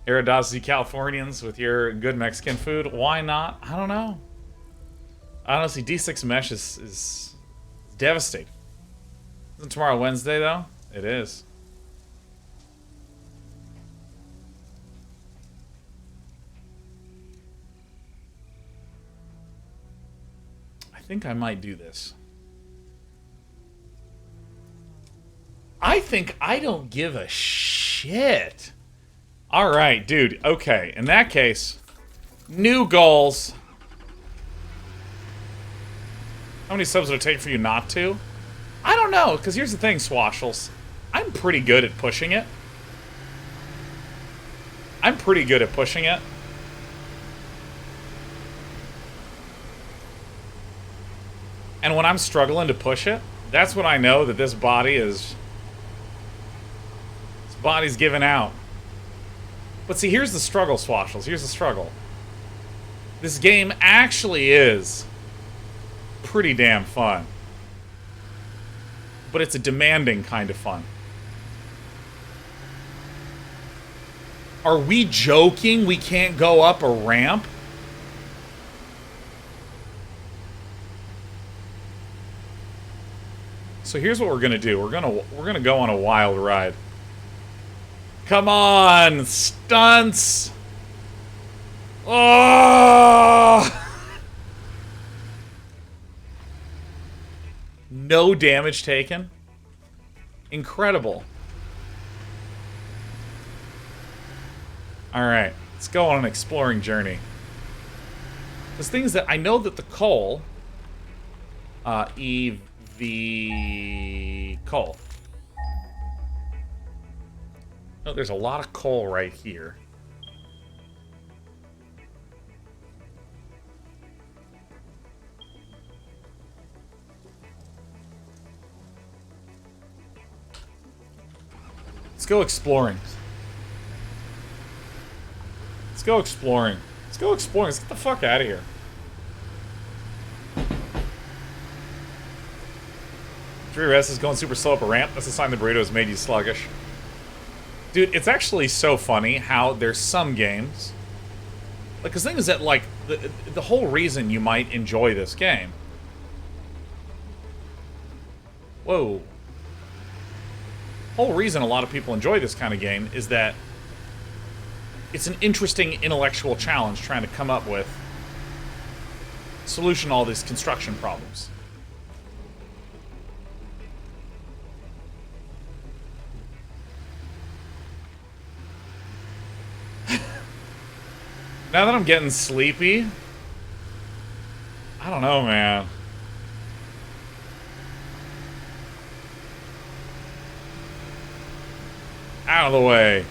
Aerodosity Californians with your good Mexican food. Why not? I don't know. Honestly, D6 Mesh is devastating. Isn't tomorrow Wednesday, though? It is. I think I might do this. I think I don't give a shit. Alright, dude. Okay, in that case, new goals. How many subs would it take for you not to? I don't know, because here's the thing, Swashels. I'm pretty good at pushing it. I'm pretty good at pushing it. And when I'm struggling to push it, that's when I know that this body is... This body's giving out. But see, here's the struggle, Swashels. Here's the struggle. This game actually is pretty damn fun. But it's a demanding kind of fun. Are we joking we can't go up a ramp? So here's what we're gonna do. We're gonna go on a wild ride. Come on, stunts! Oh! No damage taken. Incredible. Alright, let's go on an exploring journey. There's things that I know that the coal, coal. Oh, there's a lot of coal right here. Let's go exploring. Let's go exploring. Let's go exploring. Let's get the fuck out of here. Drew is going super slow up a ramp. That's a sign the burrito has made you sluggish. Dude, it's actually so funny how there's some games... Like, because the thing is that, like, the whole reason you might enjoy this game... Whoa. Whole reason a lot of people enjoy this kind of game is that it's an interesting intellectual challenge trying to come up with a solution to all these construction problems. Now that I'm getting sleepy, I don't know, man. Out of the way.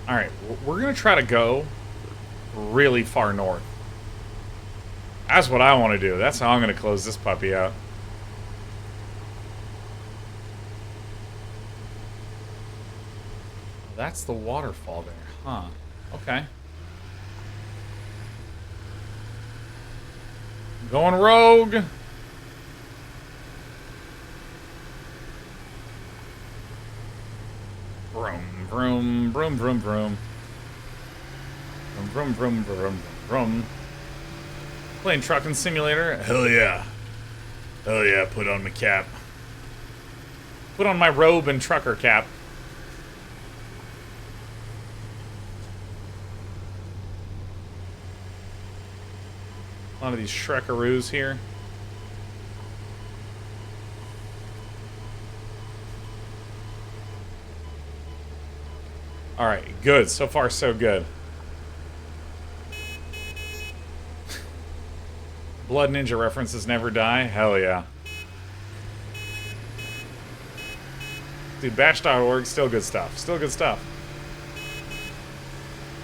Alright, we're gonna try to go really far north. That's what I want to do. That's how I'm gonna close this puppy out. That's the waterfall there, huh? Okay. Going rogue. Vroom, vroom, vroom, vroom, vroom. Vroom, vroom, vroom, vroom, vroom. Playing trucking simulator? Hell yeah. Hell yeah, put on my cap. Put on my robe and trucker cap. A lot of these Shrekaroos here. Alright, good. So far, so good. Blood Ninja references never die? Hell yeah. Dude, Batch.org, still good stuff. Still good stuff.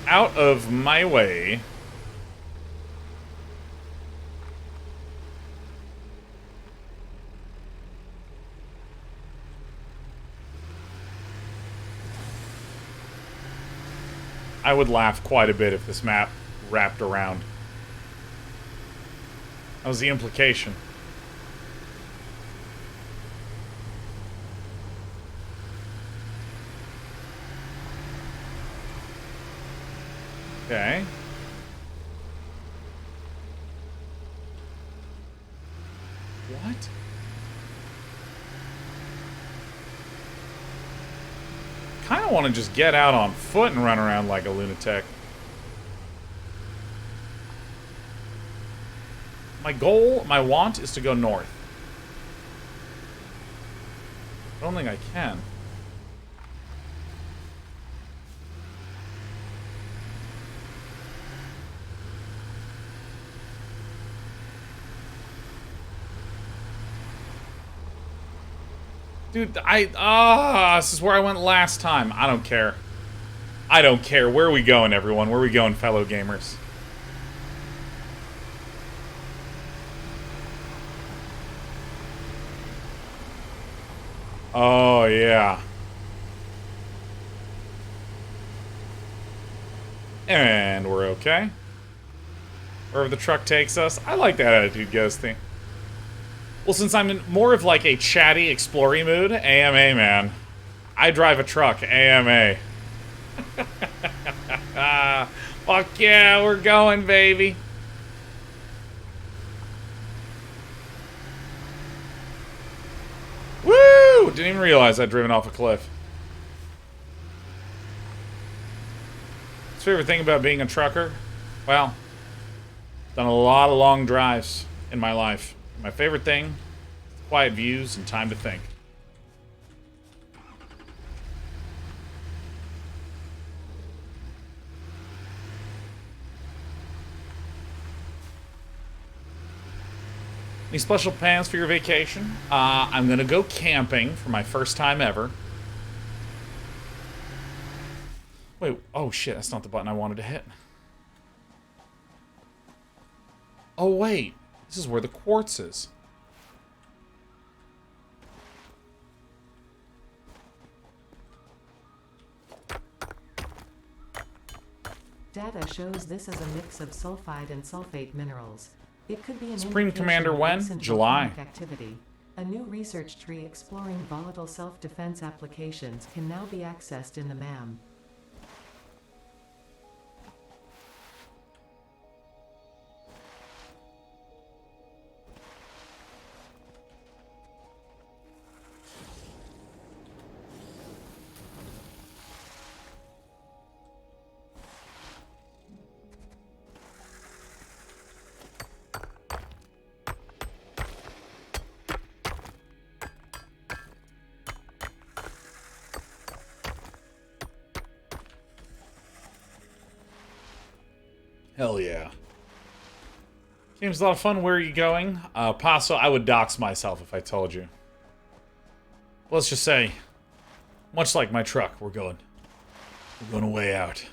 Out of my way. I would laugh quite a bit if this map wrapped around. That was the implication. Okay. What? Kind of want to just get out on foot and run around like a lunatic. My goal, my want, is to go north. I don't think I can. Dude, this is where I went last time. I don't care. I don't care. Where are we going, everyone? Where are we going, fellow gamers? Oh, yeah. And we're okay. Wherever the truck takes us. I like that attitude, Ghosty. Well, since I'm in more of like a chatty, exploring mood, AMA, man. I drive a truck, AMA. Fuck yeah, we're going, baby. Woo! Didn't even realize I'd driven off a cliff. What's your favorite thing about being a trucker? Well, done a lot of long drives in my life. My favorite thing, quiet views and time to think. Any special plans for your vacation? I'm gonna go camping for my first time ever. Wait, oh shit, that's not the button I wanted to hit. Oh wait, this is where the quartz is. Data shows this is a mix of sulfide and sulfate minerals. It could be an Supreme indication Commander of when? recent July. volcanic activity. A new research tree exploring volatile self-defense applications can now be accessed in the MAM. Hell yeah. Seems a lot of fun. Where are you going? Paso, I would dox myself if I told you. Let's just say, much like my truck, we're going way out.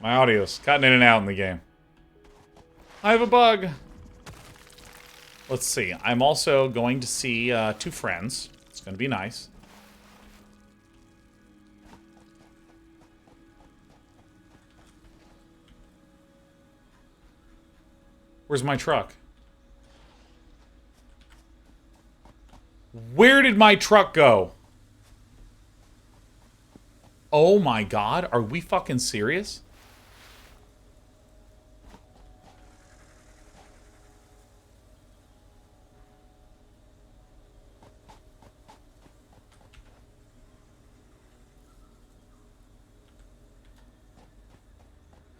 My audio's cutting in and out in the game. I have a bug. Let's see. I'm also going to see 2 friends. It's going to be nice. Where's my truck? Where did my truck go? Oh my god, are we fucking serious?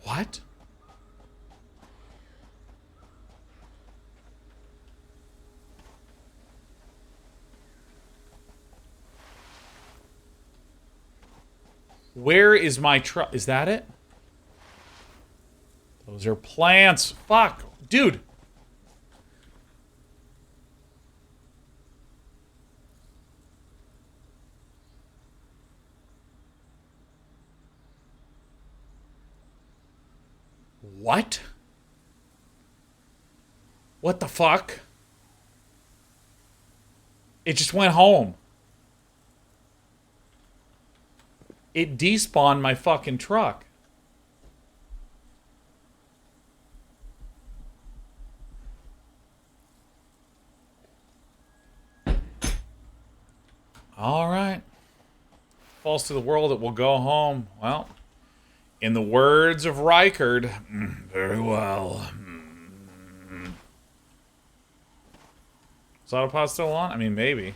What? Where is my truck? Is that it? Those are plants. Fuck. Dude. What? What the fuck? It just went home. It despawned my fucking truck. All right. Falls to the world, it will go home. Well, in the words of Reichard, very well. Is autopod still on? I mean, maybe.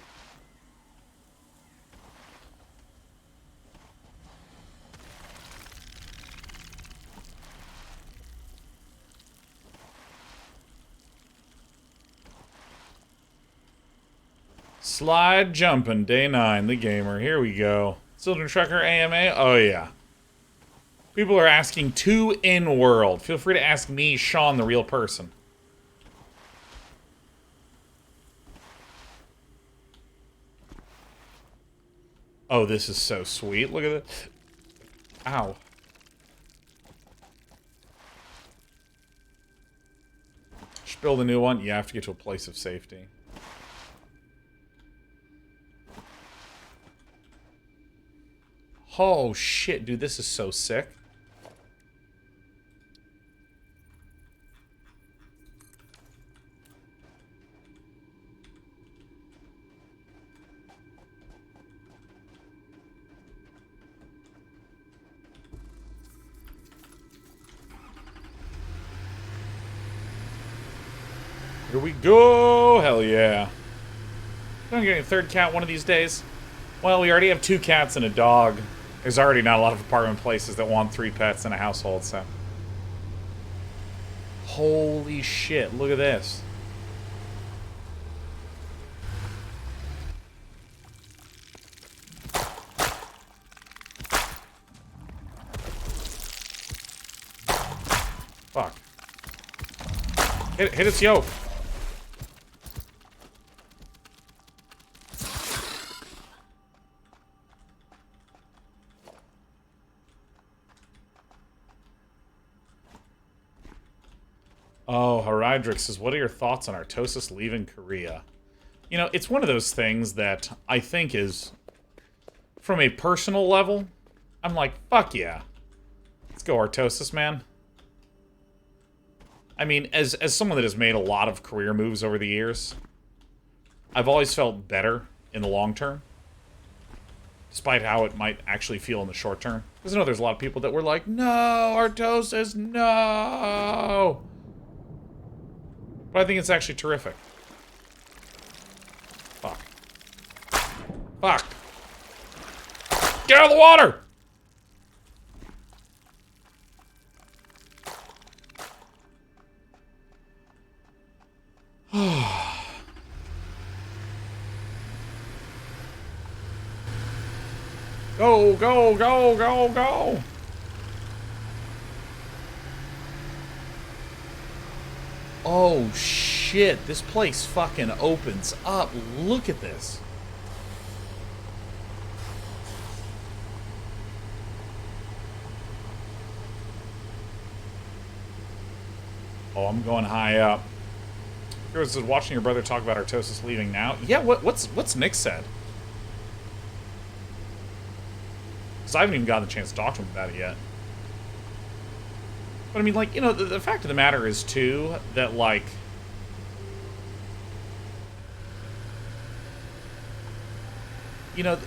Slide jumping, day 9, the gamer. Here we go. Silver Trucker AMA. Oh, yeah. People are asking two in world. Feel free to ask me, Sean, the real person. Oh, this is so sweet. Look at it. Ow. Just build a new one. You have to get to a place of safety. Oh, shit, dude. This is so sick. Here we go! Hell yeah. I'm getting a third cat one of these days. Well, we already have 2 cats and a dog. There's already not a lot of apartment places that want 3 pets in a household, so... Holy shit, look at this. Fuck. Hit its yoke. Oh, Haridrix says, what are your thoughts on Artosis leaving Korea? You know, it's one of those things that I think is, from a personal level, I'm like, fuck yeah. Let's go, Artosis, man. I mean, as someone that has made a lot of career moves over the years, I've always felt better in the long term, despite how it might actually feel in the short term. Because I know there's a lot of people that were like, no, Artosis, no! But I think it's actually terrific. Fuck. Fuck! Get out of the water! Go, go, go, go, go! Oh, shit. This place fucking opens up. Look at this. Oh, I'm going high up. Here's says, watching your brother talk about Artosis leaving now. Yeah, what's Nick said? Because I haven't even gotten the chance to talk to him about it yet. But I mean, like, you know, the fact of the matter is, too, that, like... You know,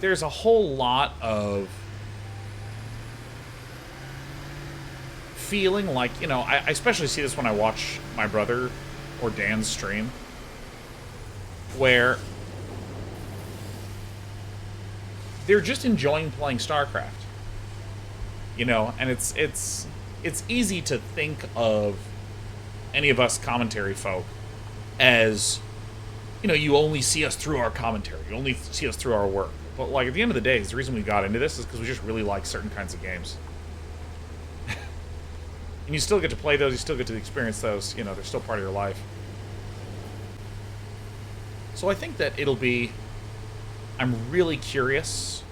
there's a whole lot of... feeling like, you know, I especially see this when I watch my brother or Dan's stream, where they're just enjoying playing StarCraft, you know, and it's easy to think of any of us commentary folk as, you know, you only see us through our commentary, you only see us through our work, but like at the end of the day, the reason we got into this is because we just really like certain kinds of games. And you still get to play those, you still get to experience those, you know, they're still part of your life. So I think that it'll be... I'm really curious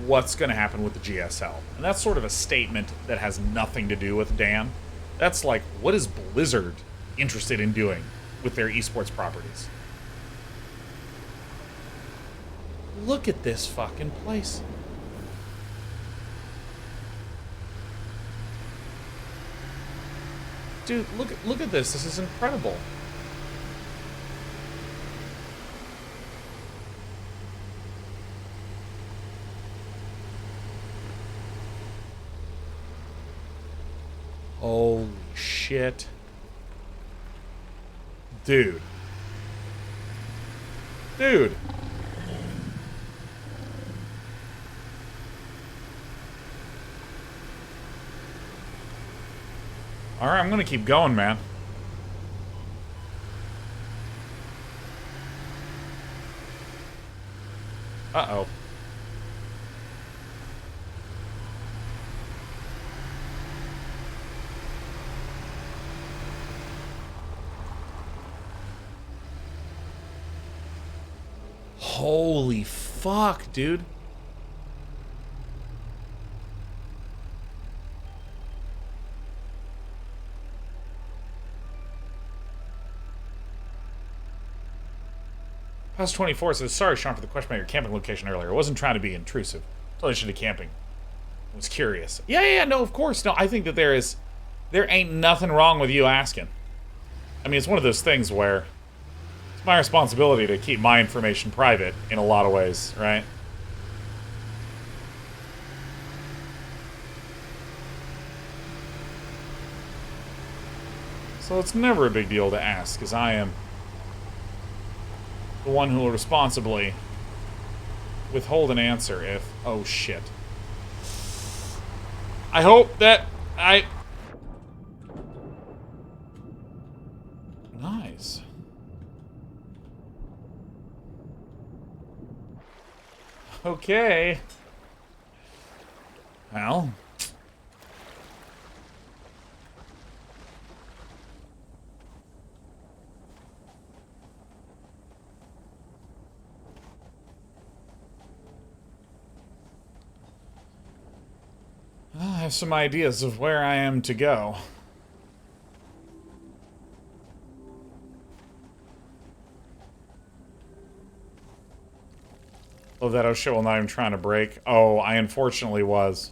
what's going to happen with the GSL. And that's sort of a statement that has nothing to do with Dan. That's like, what is Blizzard interested in doing with their esports properties? Look at this fucking place. Dude, look at this. This is incredible. Holy shit. Dude. Dude. Alright, I'm gonna keep going, man. Uh-oh. Holy fuck, dude. Past 24 says, sorry, Sean, for the question about your camping location earlier. I wasn't trying to be intrusive. Totally should have camping. I was curious. Yeah, no, of course. No, I think that there ain't nothing wrong with you asking. I mean, it's one of those things where it's my responsibility to keep my information private in a lot of ways, right? So it's never a big deal to ask, because I am the one who will responsibly withhold an answer if... Oh, shit. I hope that I... Nice. Okay. Well... I have some ideas of where I am to go. Love that shit while not even trying to break. Oh, I unfortunately was.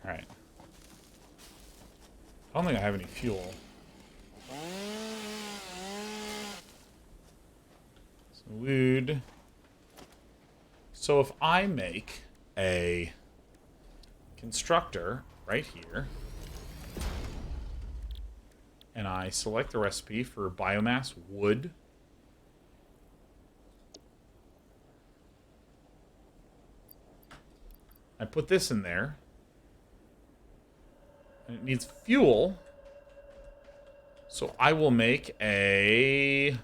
Alright. I don't think I have any fuel. So wood. So if I make a constructor right here, and I select the recipe for biomass wood, I put this in there, and it needs fuel, so I will make a...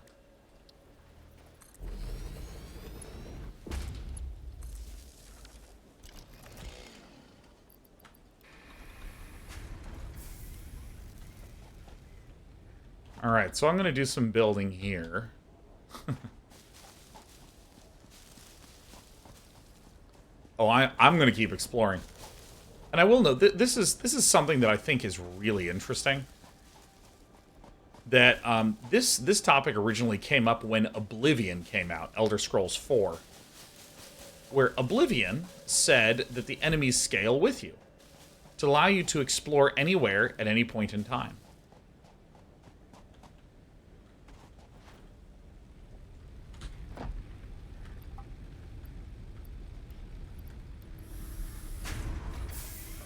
Alright, so I'm going to do some building here. Oh, I'm going to keep exploring. And I will note, this is something that I think is really interesting. That this topic originally came up when Oblivion came out, Elder Scrolls 4. Where Oblivion said that the enemies scale with you, to allow you to explore anywhere at any point in time.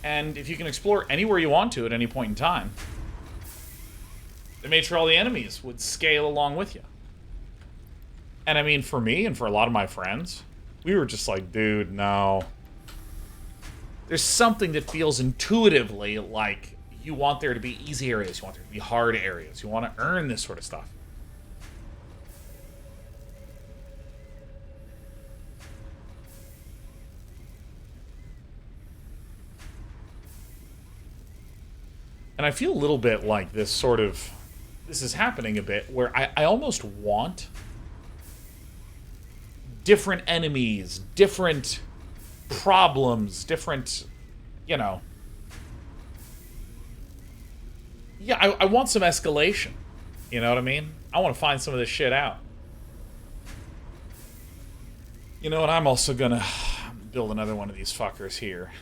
And if you can explore anywhere you want to at any point in time, they made sure all the enemies would scale along with you. And I mean, for me and for a lot of my friends, we were just like, dude, no. There's something that feels intuitively like you want there to be easy areas, you want there to be hard areas, you want to earn this sort of stuff. And I feel a little bit like this is happening a bit, where I almost want different enemies, different problems, different, you know. Yeah, I want some escalation. You know what I mean? I want to find some of this shit out. You know what? I'm also gonna build another one of these fuckers here.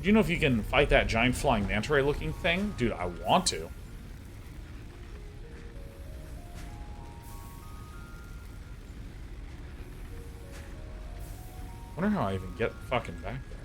Do you know if you can fight that giant flying manta ray looking thing? Dude, I want to. wonder how I even get fucking back there.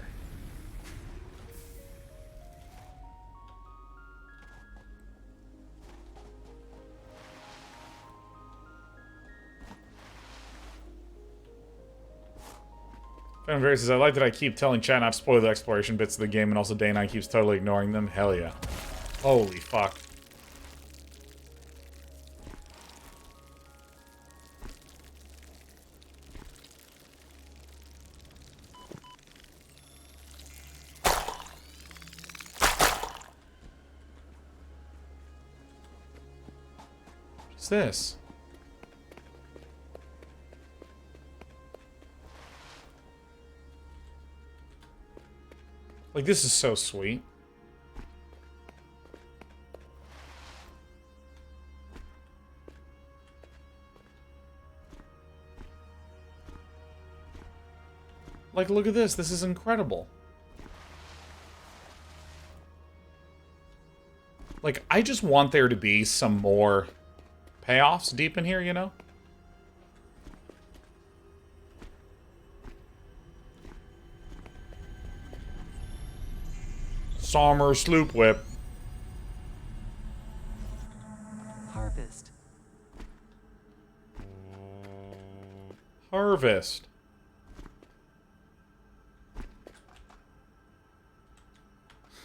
Phantom Fairy says, I like that I keep telling chat not to spoil the exploration bits of the game, and also Day and I keeps totally ignoring them. Hell yeah. Holy fuck. What's this? Like, this is so sweet. Like, look at this. This is incredible. Like, I just want there to be some more payoffs deep in here, you know? Summer sloop whip. Harvest. Harvest.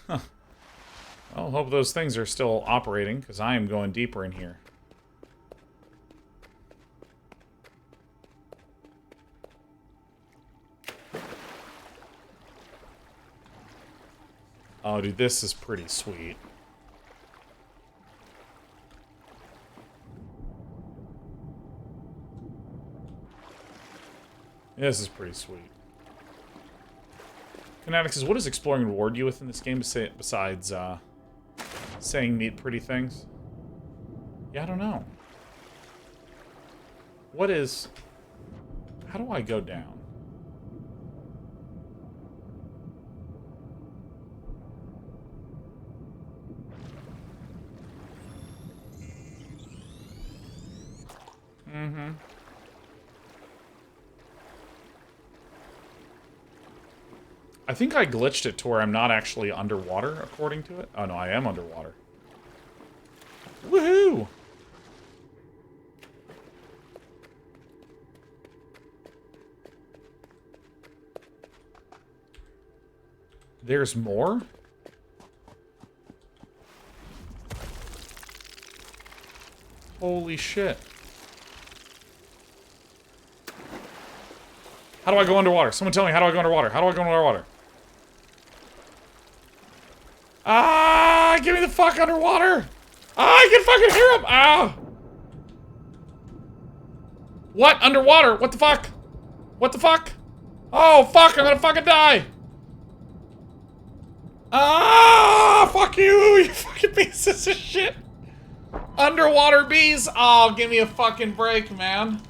Huh. Well, hope those things are still operating, because I am going deeper in here. Oh, dude, this is pretty sweet. This is pretty sweet. Fanatic says, what does exploring reward you with in this game besides, saying neat pretty things? Yeah, I don't know. What is... How do I go down? Mm-hmm. I think I glitched it to where I'm not actually underwater, according to it. Oh, no, I am underwater. Woohoo! There's more? Holy shit. How do I go underwater? Someone tell me, how do I go underwater? How do I go underwater? Ah, give me the fuck underwater! Ah, I can fucking hear him! Ah! What? Underwater? What the fuck? What the fuck? Oh, fuck, I'm gonna fucking die! Ah, fuck you, you fucking pieces of shit! Underwater bees? Oh, give me a fucking break, man.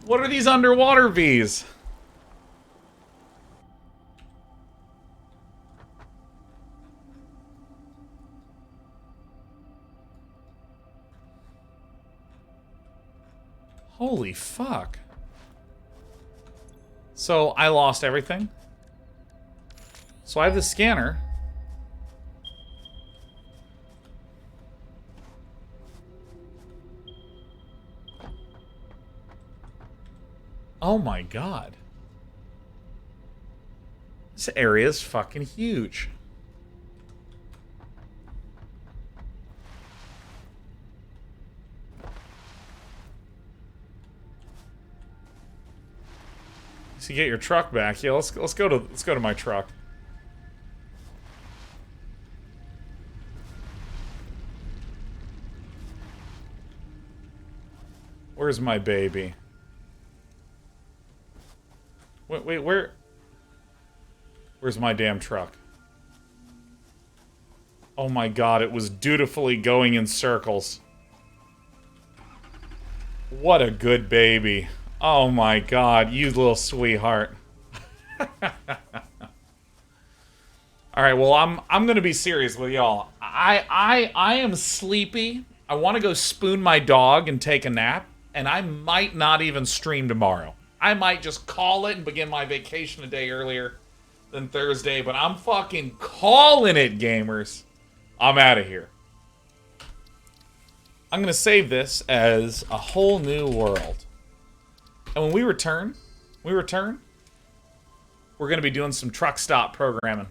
What are these underwater bees? Holy fuck. So, I lost everything. So I have the scanner. Oh my god. This area is fucking huge. So you get your truck back. Yeah, let's go to my truck. Where's my baby? Wait, where's my damn truck? Oh my god, it was dutifully going in circles. What a good baby. Oh my god, you little sweetheart. Alright, well, I'm gonna be serious with y'all. I am sleepy. I want to go spoon my dog and take a nap, and I might not even stream tomorrow. I might just call it and begin my vacation a day earlier than Thursday, but I'm fucking calling it, gamers. I'm out of here. I'm going to save this as a whole new world. And when we return, we're going to be doing some truck stop programming.